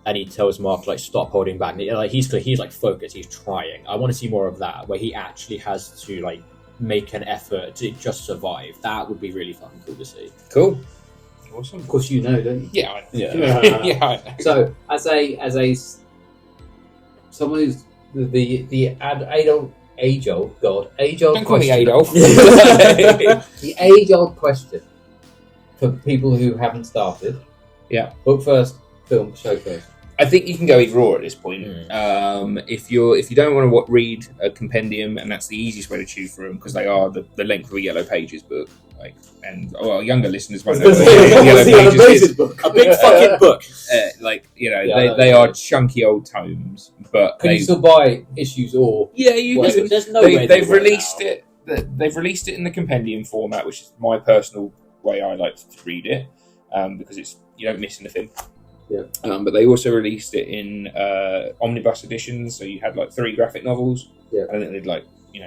and he tells Mark, like, stop holding back. Like he's like focused, he's trying. I want to see more of that, where he actually has to like make an effort to just survive. That would be really fucking cool to see. Cool. Awesome. Of course, don't you? Yeah. Yeah. So, as a someone who's the age-old Don't call me question. Adolf. The age-old question for people who haven't started. Yeah. Book first, film, show first. I think you can go either or at this point. If you don't want to read a compendium, and that's the easiest way to choose from, because they are the length of a Yellow Pages book. Like, and younger listeners might know what Yellow Pages is. A big fucking book. They are chunky old tomes, but can you still buy issues or? Yeah, you can. There's no way they've released it. They've released it in the compendium format, which is my personal way I like to read it, because you don't miss anything. Yeah. But they also released it in omnibus editions, so you had like 3 graphic novels. Yeah. I think they did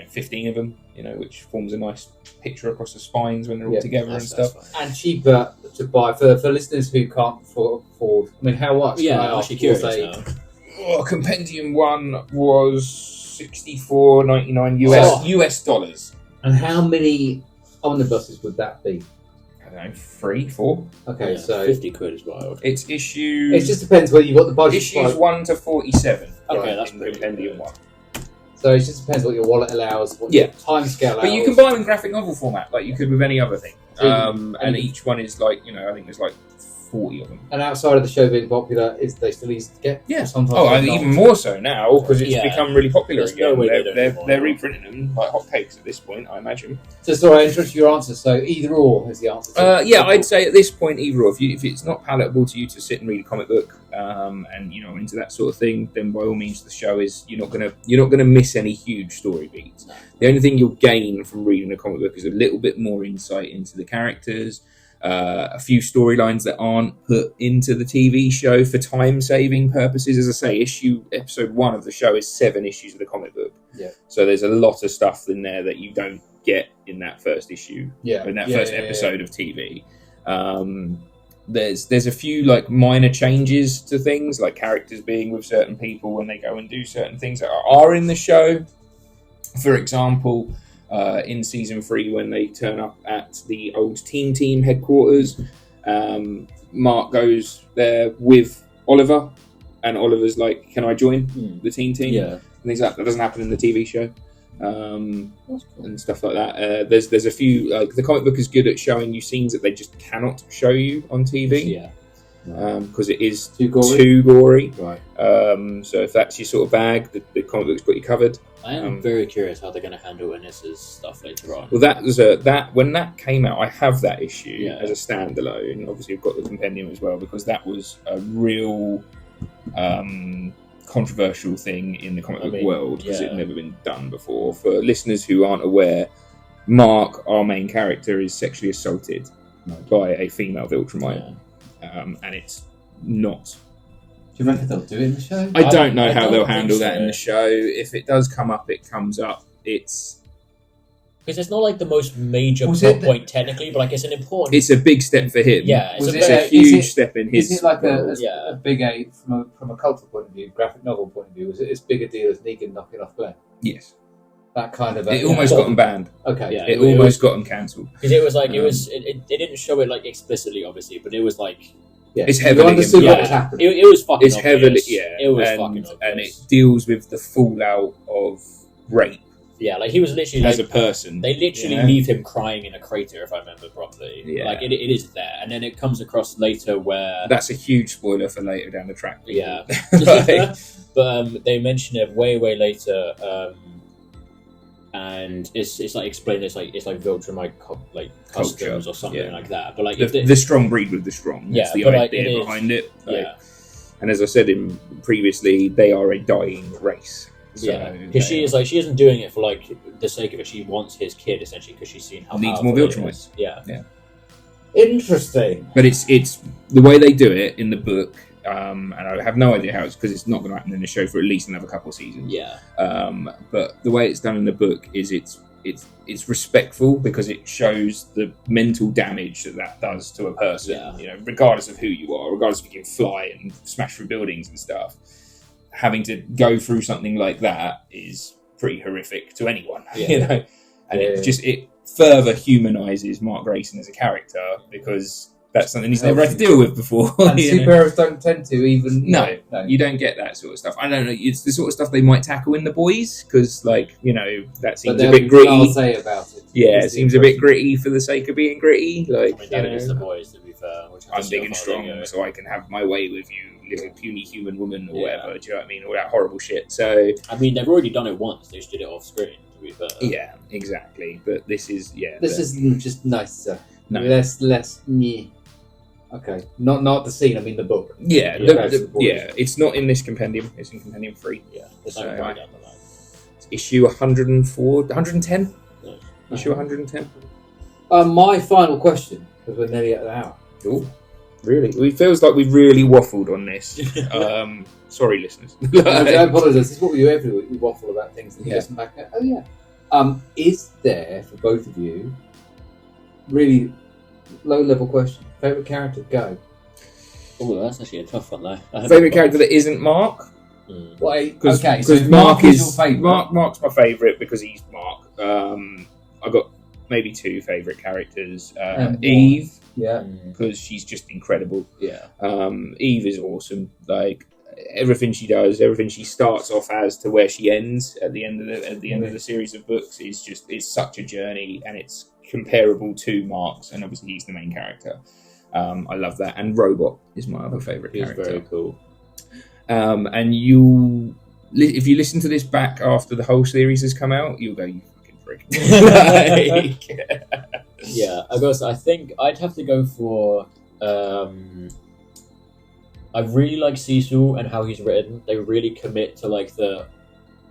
15 of them, which forms a nice picture across the spines when they're all together and stuff. And cheaper to buy for listeners who can't afford. I mean, how much? Yeah, I'm actually curious now. Compendium 1 was $64.99 US dollars. And how many omnibuses would that be? I don't know, 3, 4. Okay, so 50 quid is wild. It's issues. It just depends whether you've got the budget. Issues 1 to 47. Okay, that's in pretty compendium good. 1. So it just depends what your wallet allows, what your time scale allows. But you can buy them in graphic novel format, like you could with any other thing. And each one is I think there's 40 of them. And outside of the show being popular, they still easy to get? Yeah. Sometimes even more so now, because it's become really popular There's again. no way they're reprinting them like hotcakes at this point, I imagine. So sorry, I interrupted your answer. So either or is the answer. I'd say at this point either or. If it's not palatable to you to sit and read a comic book, and into that sort of thing, then by all means the show is you're not gonna miss any huge story beats. No. The only thing you'll gain from reading a comic book is a little bit more insight into the characters. A few storylines that aren't put into the TV show for time-saving purposes. As I say, episode 1 of the show is 7 issues of the comic book. Yeah. So there's a lot of stuff in there that you don't get in that first issue. Yeah. In that first episode of TV. There's a few like minor changes to things, like characters being with certain people when they go and do certain things that are in the show. For example, in season 3, when they turn up at the old team headquarters, Mark goes there with Oliver, and Oliver's like, "Can I join the team?" Yeah. And things like that doesn't happen in the TV show. And stuff like that. There's a few, like, the comic book is good at showing you scenes that they just cannot show you on TV. Yeah. Because it is Too gory? too gory. Right. So if that's your sort of bag, the comic book's got you covered. I am very curious how they're going to handle Ines' stuff later on. Well, that was when that came out, I have that issue as a standalone. Obviously, I've got the compendium as well, because that was a real controversial thing in the comic book world, because it had never been done before. For listeners who aren't aware, Mark, our main character, is sexually assaulted by a female Viltrumite, and it's not. Do you reckon they'll do it in the show? I don't know how they'll don't handle think that so. in the show. If it does come up, it comes up. It's Because it's not like the most major Was plot it point technically, but like it's an important. it's a big step for him. Yeah, Was it's it- a It's a huge is it- step in his Is it like world. a big A from a cultural point of view, graphic novel point of view? Was it as big a deal as Negan knocking off Glenn? Yes. That kind of. It almost got him banned. Okay. Yeah. It almost got him cancelled. because it was like it didn't show it like explicitly, obviously, but it was like Yeah. It's You heavily understood yeah. what was happening. it was fucking. It's heavily, obvious. yeah. It was and, fucking obvious. and it deals with the fallout of rape Yeah, like he was literally as like, a person. they literally Yeah. leave him crying in a crater, if I remember properly. Yeah. Like it is there, and then it comes across later where That's a huge spoiler for later down the track. people. yeah, Like, but they mention it way later, and it's like explained. It's like Viltrumite like customs Culture, or something yeah. like that. But like the strong breed with the strong. Yeah, That's the but, like, idea it is- behind it. Like, yeah. And as I said previously, they are a dying race. So Yeah, because she isn't doing it for like the sake of it. She wants his kid essentially because she's seen how Needs powerful more it Viltrumites. is. Yeah, Interesting. But it's the way they do it in the book, and I have no idea how it's, because it's not going to happen in the show for at least another couple of seasons. yeah, But the way it's done in the book is it's respectful, because it shows the mental damage that does to a person. Yeah. You know, regardless of who you are, regardless if you can fly and smash through buildings and stuff, having to go through something like that is pretty horrific to anyone. Yeah. You know, and Yeah. it further humanises Mark Grayson as a character, because that's something he's never had to deal with before. And you know? superheroes don't tend to even. No, you don't get that sort of stuff. I don't know. It's the sort of stuff they might tackle in The Boys, because, like, you know, that seems a bit gritty. Say about it. Yeah, Is it the seems a bit impression. gritty for the sake of being gritty. Like, I mean, you that is know, the boys to be fair. Which is I'm just big how and far strong, they go. so I can have my way with you, little puny human woman, or Yeah. whatever. Do you know what I mean? All that horrible shit. So, I mean, they've already done it once. They just did it off screen. To be fair. yeah, exactly. But this is, This is just nicer. No. Less. Yeah. Okay. Not the scene. I mean the book. Yeah, Yeah, that's the Boys. it's not in this compendium. It's in compendium 3. Yeah, it's So, like right down the line. It's issue 104, 110. Yeah. Issue 110. My final question, because we're nearly at an hour. Oh, really? It feels like we've really waffled on this. Sorry, listeners. I apologise. This is what we do every week. We waffle about things and Yeah. listen back. Oh yeah. Is there for both of you really low level question? Favorite character? Go. Oh, that's actually a tough one though. I haven't Favorite got- character that isn't Mark? Mm. Why? Because Okay, so Mark is your favourite. Mark's my favourite because he's Mark. I got maybe 2 favourite characters. And Eve, Yeah. Mm. because she's just incredible. Yeah. Eve is awesome. Like, everything she does, everything she starts off as to where she ends at the end of the series of books is it's such a journey, and it's comparable to Mark's, and obviously he's the main character. I love that. And Robot is my other favourite He's character. very cool. And if you listen to this back after the whole series has come out, you'll go, you fucking prick. Like, Yeah, I think I'd have to go for. I really like Cecil and how he's written. They really commit to like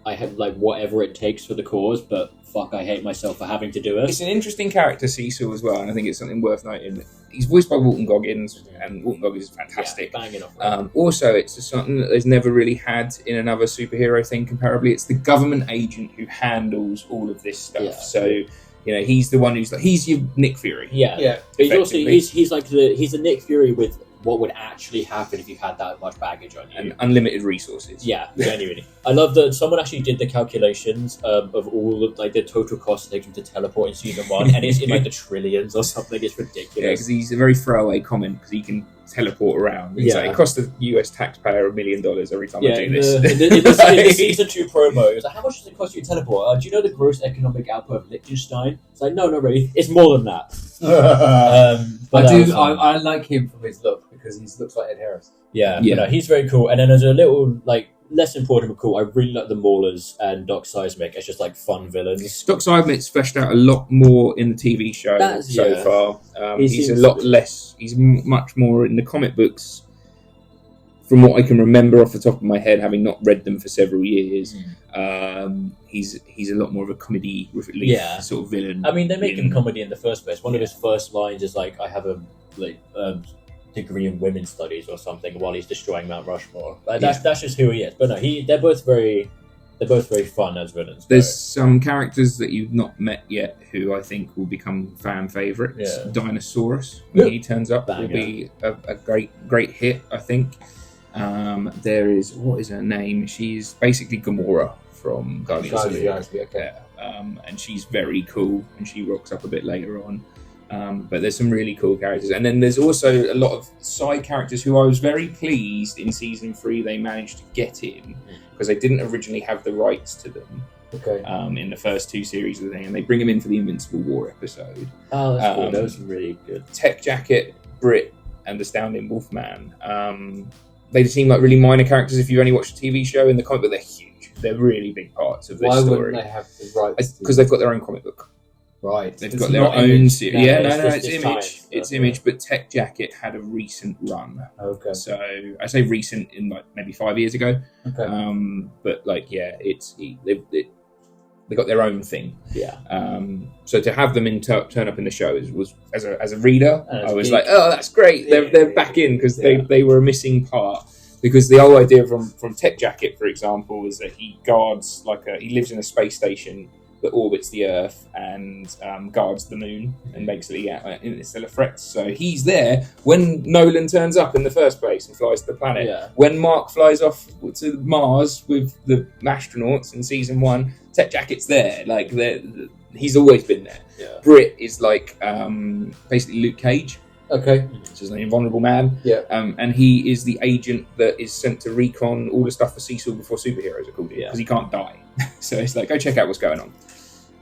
I have like whatever it takes for the cause, but fuck, I hate myself for having to do it. it's an interesting character, Cecil, as well, and I think it's something worth noting. He's voiced by Walton Goggins, and Walton Goggins is fantastic. Yeah, banging off. Also, it's just something that there's never really had in another superhero thing comparably. It's the government agent who handles all of this stuff. Yeah. So You know, he's the one who's like, he's your Nick Fury. Yeah. Yeah. But he's also Effectively. he's like he's a Nick Fury with what would actually happen if you had that much baggage on you. And unlimited resources. Yeah, genuinely. I love that someone actually did the calculations of all of like the total cost it takes him to teleport in season 1, and it's in like the trillions or something. It's Yeah, ridiculous. because he's a very throwaway comment because he can teleport around. He's like, it costs the US taxpayer $1 million every time I do this. In the season 2 promo, it was like, how much does it cost you to teleport? Do you know the gross economic output of Liechtenstein? It's like, no, not really. It's more than that. But I like him from his look because he looks like Ed Harris. Yeah, Yeah. but no, he's very cool. And then there's a little like less important but cool. I really like the Maulers and Doc Seismic as just like fun villains. Doc Seismic's fleshed out a lot more in the TV show so far. He's a lot less. He's much more in the comic books. From what I can remember off the top of my head, having not read them for several years, he's a lot more of a comedy relief sort of villain. I mean, they make him comedy in the first place. One of his first lines is like, "I have a degree in women's studies" or something, while he's destroying Mount Rushmore. Like, that's just who he is. But no, they're both very fun as villains. There's some characters that you've not met yet who I think will become fan favourites. Yeah. Dinosaurus, when he turns up, will Banger. be a great hit, I think. There is, what is her name? She's basically Gamora from Guardians of the Galaxy. Okay. And she's very cool, and she rocks up a bit later on. But there's some really cool characters, and then there's also a lot of side characters who I was very pleased in season 3 they managed to get in, because they didn't originally have the rights to them. Okay. In the first 2 series of the thing, and they bring them in for the Invincible War episode. Oh, that's cool. That was really good. Tech Jacket, Brit, and Astounding Wolfman. They seem like really minor characters if you only watch the TV show. In the comic book, they're huge. They're really big parts of this Why story. wouldn't they have the rights? Because they've got their own comic book. Right. They've It's got their not own Image. series. No, It's it's Image. Time. It's Image, but Tech Jacket had a recent run. Okay. So I say recent in like maybe 5 years ago. Okay. But like, yeah, they got their own thing. Yeah. So to have them turn up in the show was as a reader, And as I a was geek. like, oh, that's great. They're back in, because they were a missing part. Because the whole idea from Tech Jacket, for example, is that he guards he lives in a space station that orbits the Earth and guards the moon and makes it interstellar threats. So he's there when Nolan turns up in the first place and flies to the planet. Yeah. When Mark flies off to Mars with the astronauts in season 1, Tech Jacket's there. Like, he's always been there. Yeah. Brit is like basically Luke Cage, Okay. which is an invulnerable man. Yeah. And he is the agent that is sent to recon all the stuff for Cecil before superheroes are called in, because he can't die. So it's like, go check out what's going on.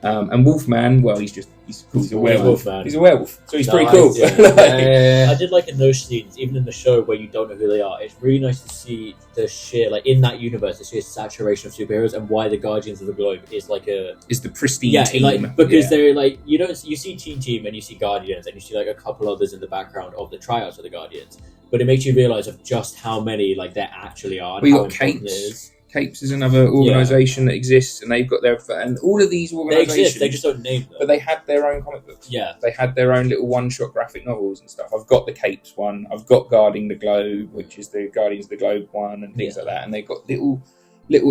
And Wolfman, well, he's cool. He's a werewolf. Wolfman. He's a werewolf, so he's pretty Nice, cool. yeah. I did like in those scenes, even in the show where you don't know who they are, it's really nice to see the sheer, like, in that universe, the sheer saturation of superheroes, and why the Guardians of the Globe is like Is the pristine team. like, because they're like, you see Team and you see Guardians, and you see like a couple others in the background of the tryouts of the Guardians, but it makes you realise of just how many like there actually are. And We how got important it Capes. is. Capes is another organisation that exists, and they've got and all of these They organisations, exist, they just don't name them. but they had their own comic books. Yeah. They had their own little one-shot graphic novels and stuff. I've got the Capes one. I've got Guarding the Globe, which is the Guardians of the Globe one, and things like that. And they've got little,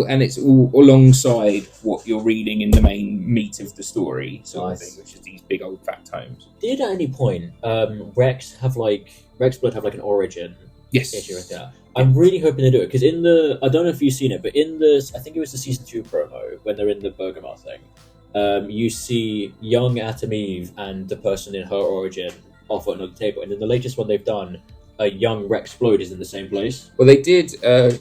and it's all alongside what you're reading in the main meat of the story, sort of thing, which is these big old fat tomes. Did at any point Rex Blood have like an origin Yes. issue with that? I'm really hoping they do it, because in the, I don't know if you've seen it, but in the, I think it was the season 2 promo when they're in the Bergamo thing, you see young Atom Eve and the person in her origin off at another table, and in the latest one they've done, a young Rex Blood is in the same place. Well, they did a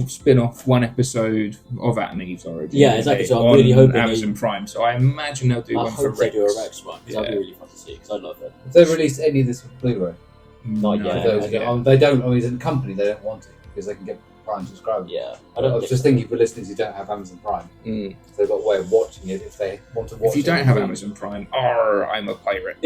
spin-off one episode of Atom Eve's origin. Yeah, exactly. So I'm on really hoping Amazon Prime. So I imagine they'll do one for hope they Rex. do a Rex one, because that'd be really fun to see, because I love it. Have they released any of this with Blu-ray? Not No. yet. They don't. I mean, as a company, they don't want it because they can get Prime subscribers. Yeah. I was just thinking for listeners who don't have Amazon Prime, Mm. so they've got a way of watching it if they want to watch it. If you don't have Amazon Prime, I'm a pirate.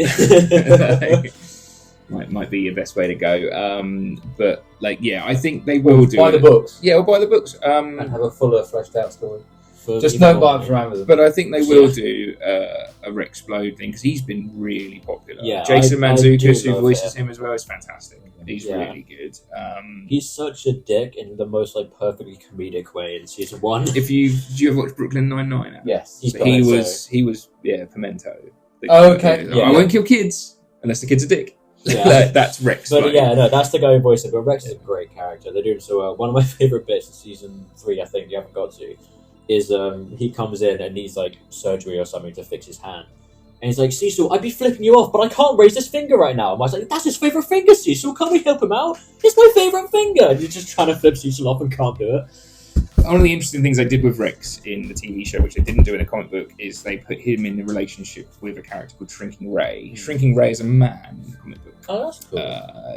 might be your best way to go. But like, yeah, I think they will do buy the books. Yeah, or buy the books. And have a fuller, fleshed out story. For Just even don't buy more- it from Amazon. But I think they will do a Rex Explode thing, because he's been really popular. Yeah, Jason I Mantzoukas, do who love voices him. him as well, is fantastic. He's really good. He's such a dick in the most like perfectly comedic way in season 1. Did you ever watch Brooklyn Nine-Nine? Yes. He's So Pimento. he was Pimento, Oh, okay. I won't kill kids unless the kid's a dick. Yeah. That's Rex. But that's the guy who voiced it. But Rex is a great character. They're doing so well. One of my favourite bits in season 3, I think you haven't got to, is he comes in and needs like surgery or something to fix his hand. And he's like, Cecil, I'd be flipping you off, but I can't raise this finger right now. And I was like, that's his favourite finger, Cecil. Can't we help him out? It's my favourite finger. And you're just trying to flip Cecil off and can't do it. One of the interesting things I did with Rex in the TV show, which I didn't do in a comic book, is they put him in a relationship with a character called Shrinking Ray. Shrinking Ray is a man in the comic book. Oh, that's cool.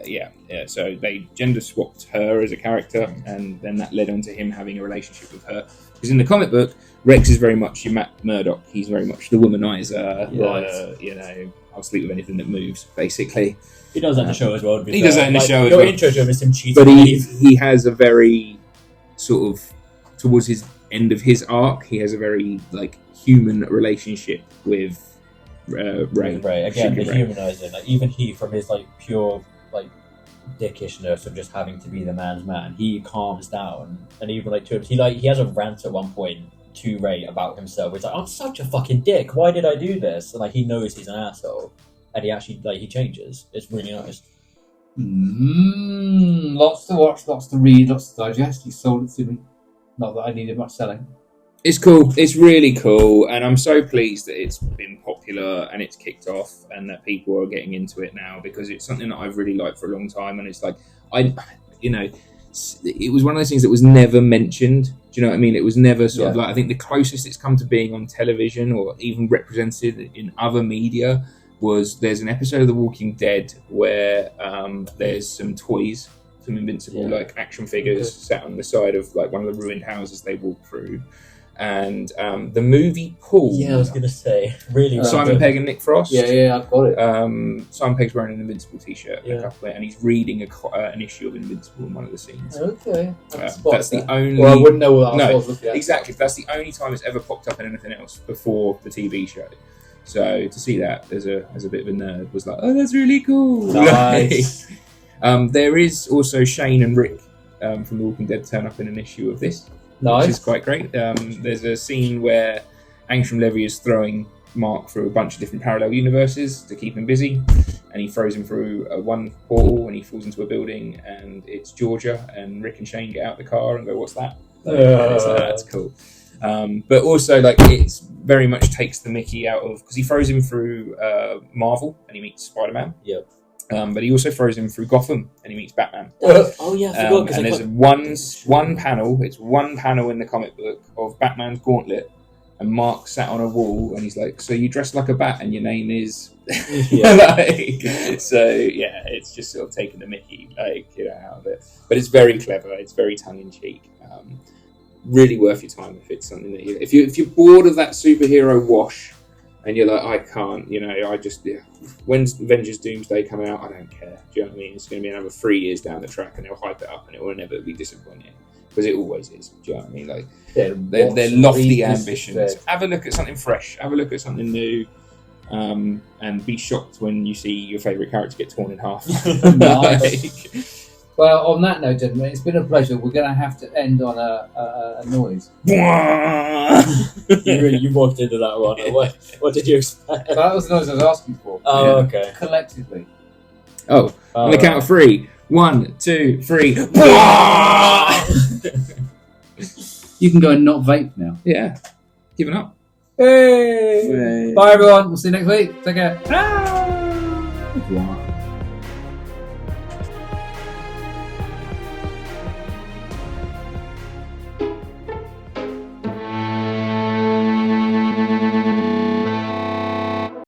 Yeah. So they gender swapped her as a character, and then that led on to him having a relationship with her. Because in the comic book, Rex is very much your Matt Murdock. He's very much the womanizer. Right. I'll sleep with anything that moves, basically. He does that in the show as well. He does that in the show as your well. Your intro to him is him cheating. But he has a very sort of, towards his end of his arc, he has a very like human relationship with Ray. Again, the humanizing. Like even he, from his like pure like dickishness of just having to be the man's man, he calms down. And even like to him, he has a rant at one point to Ray about himself. He's like, I'm such a fucking dick. Why did I do this? And like he knows he's an asshole, and he actually like he changes. It's really nice. Lots to watch, lots to read, lots to digest. You sold it to me. Not that I needed much selling. It's cool. It's really cool, and I'm so pleased that it's been popular and it's kicked off, and that people are getting into it now, because it's something that I've really liked for a long time. And it's like it was one of those things that was never mentioned. Do you know what I mean? It was never sort of like, I think the closest it's come to being on television or even represented in other media was there's an episode of The Walking Dead where there's some toys, some Invincible like action figures sat on the side of like one of the ruined houses they walk through, and the movie Paul. Yeah, I was gonna say really. Simon Pegg and Nick Frost. Yeah, I've got it. Simon Pegg's wearing an Invincible t-shirt, and he's reading an issue of Invincible in one of the scenes. Okay, that's the only. Well, I wouldn't know what I was looking at. Exactly. That's the only time it's ever popped up in anything else before the TV show. So to see that as a bit of a nerd was like, oh, that's really cool. Nice. There is also Shane and Rick from The Walking Dead turn up in an issue of this, which is quite great. There's a scene where Angstrom Levy is throwing Mark through a bunch of different parallel universes to keep him busy, and he throws him through one portal and he falls into a building, and it's Georgia, and Rick and Shane get out the car and go, what's that? That's cool. But also, like, it's very much takes the mickey out of, because he throws him through Marvel and he meets Spider-Man. Yep. But he also throws him through Gotham and he meets Batman. Oh yeah, I forgot. And there's one panel. It's one panel in the comic book of Batman's gauntlet, and Mark sat on a wall, and he's like, "So you dress like a bat, and your name is?" So yeah, it's just sort of taking the mickey, out of it. But it's very clever. It's very tongue in cheek. Really worth your time if it's something that if you're bored of that superhero wash, and you're like, I can't, when's Avengers Doomsday coming out? I don't care. Do you know what I mean? It's going to be another 3 years down the track, and they'll hype it up, and it will never be disappointing, because it always is. Do you know what I mean? Like, they're lofty ambitions. Have a look at something fresh. Have a look at something new, and be shocked when you see your favourite character get torn in half. Nice. Well, on that note, gentlemen, it's been a pleasure. We're going to have to end on a noise. You walked into that one. What did you expect? That was the noise I was asking for. Oh, okay. Collectively. Oh, on the count of 3. 1, 2, 3. You can go and not vape now. Yeah. Giving up. Hey! Bye, everyone. We'll see you next week. Take care.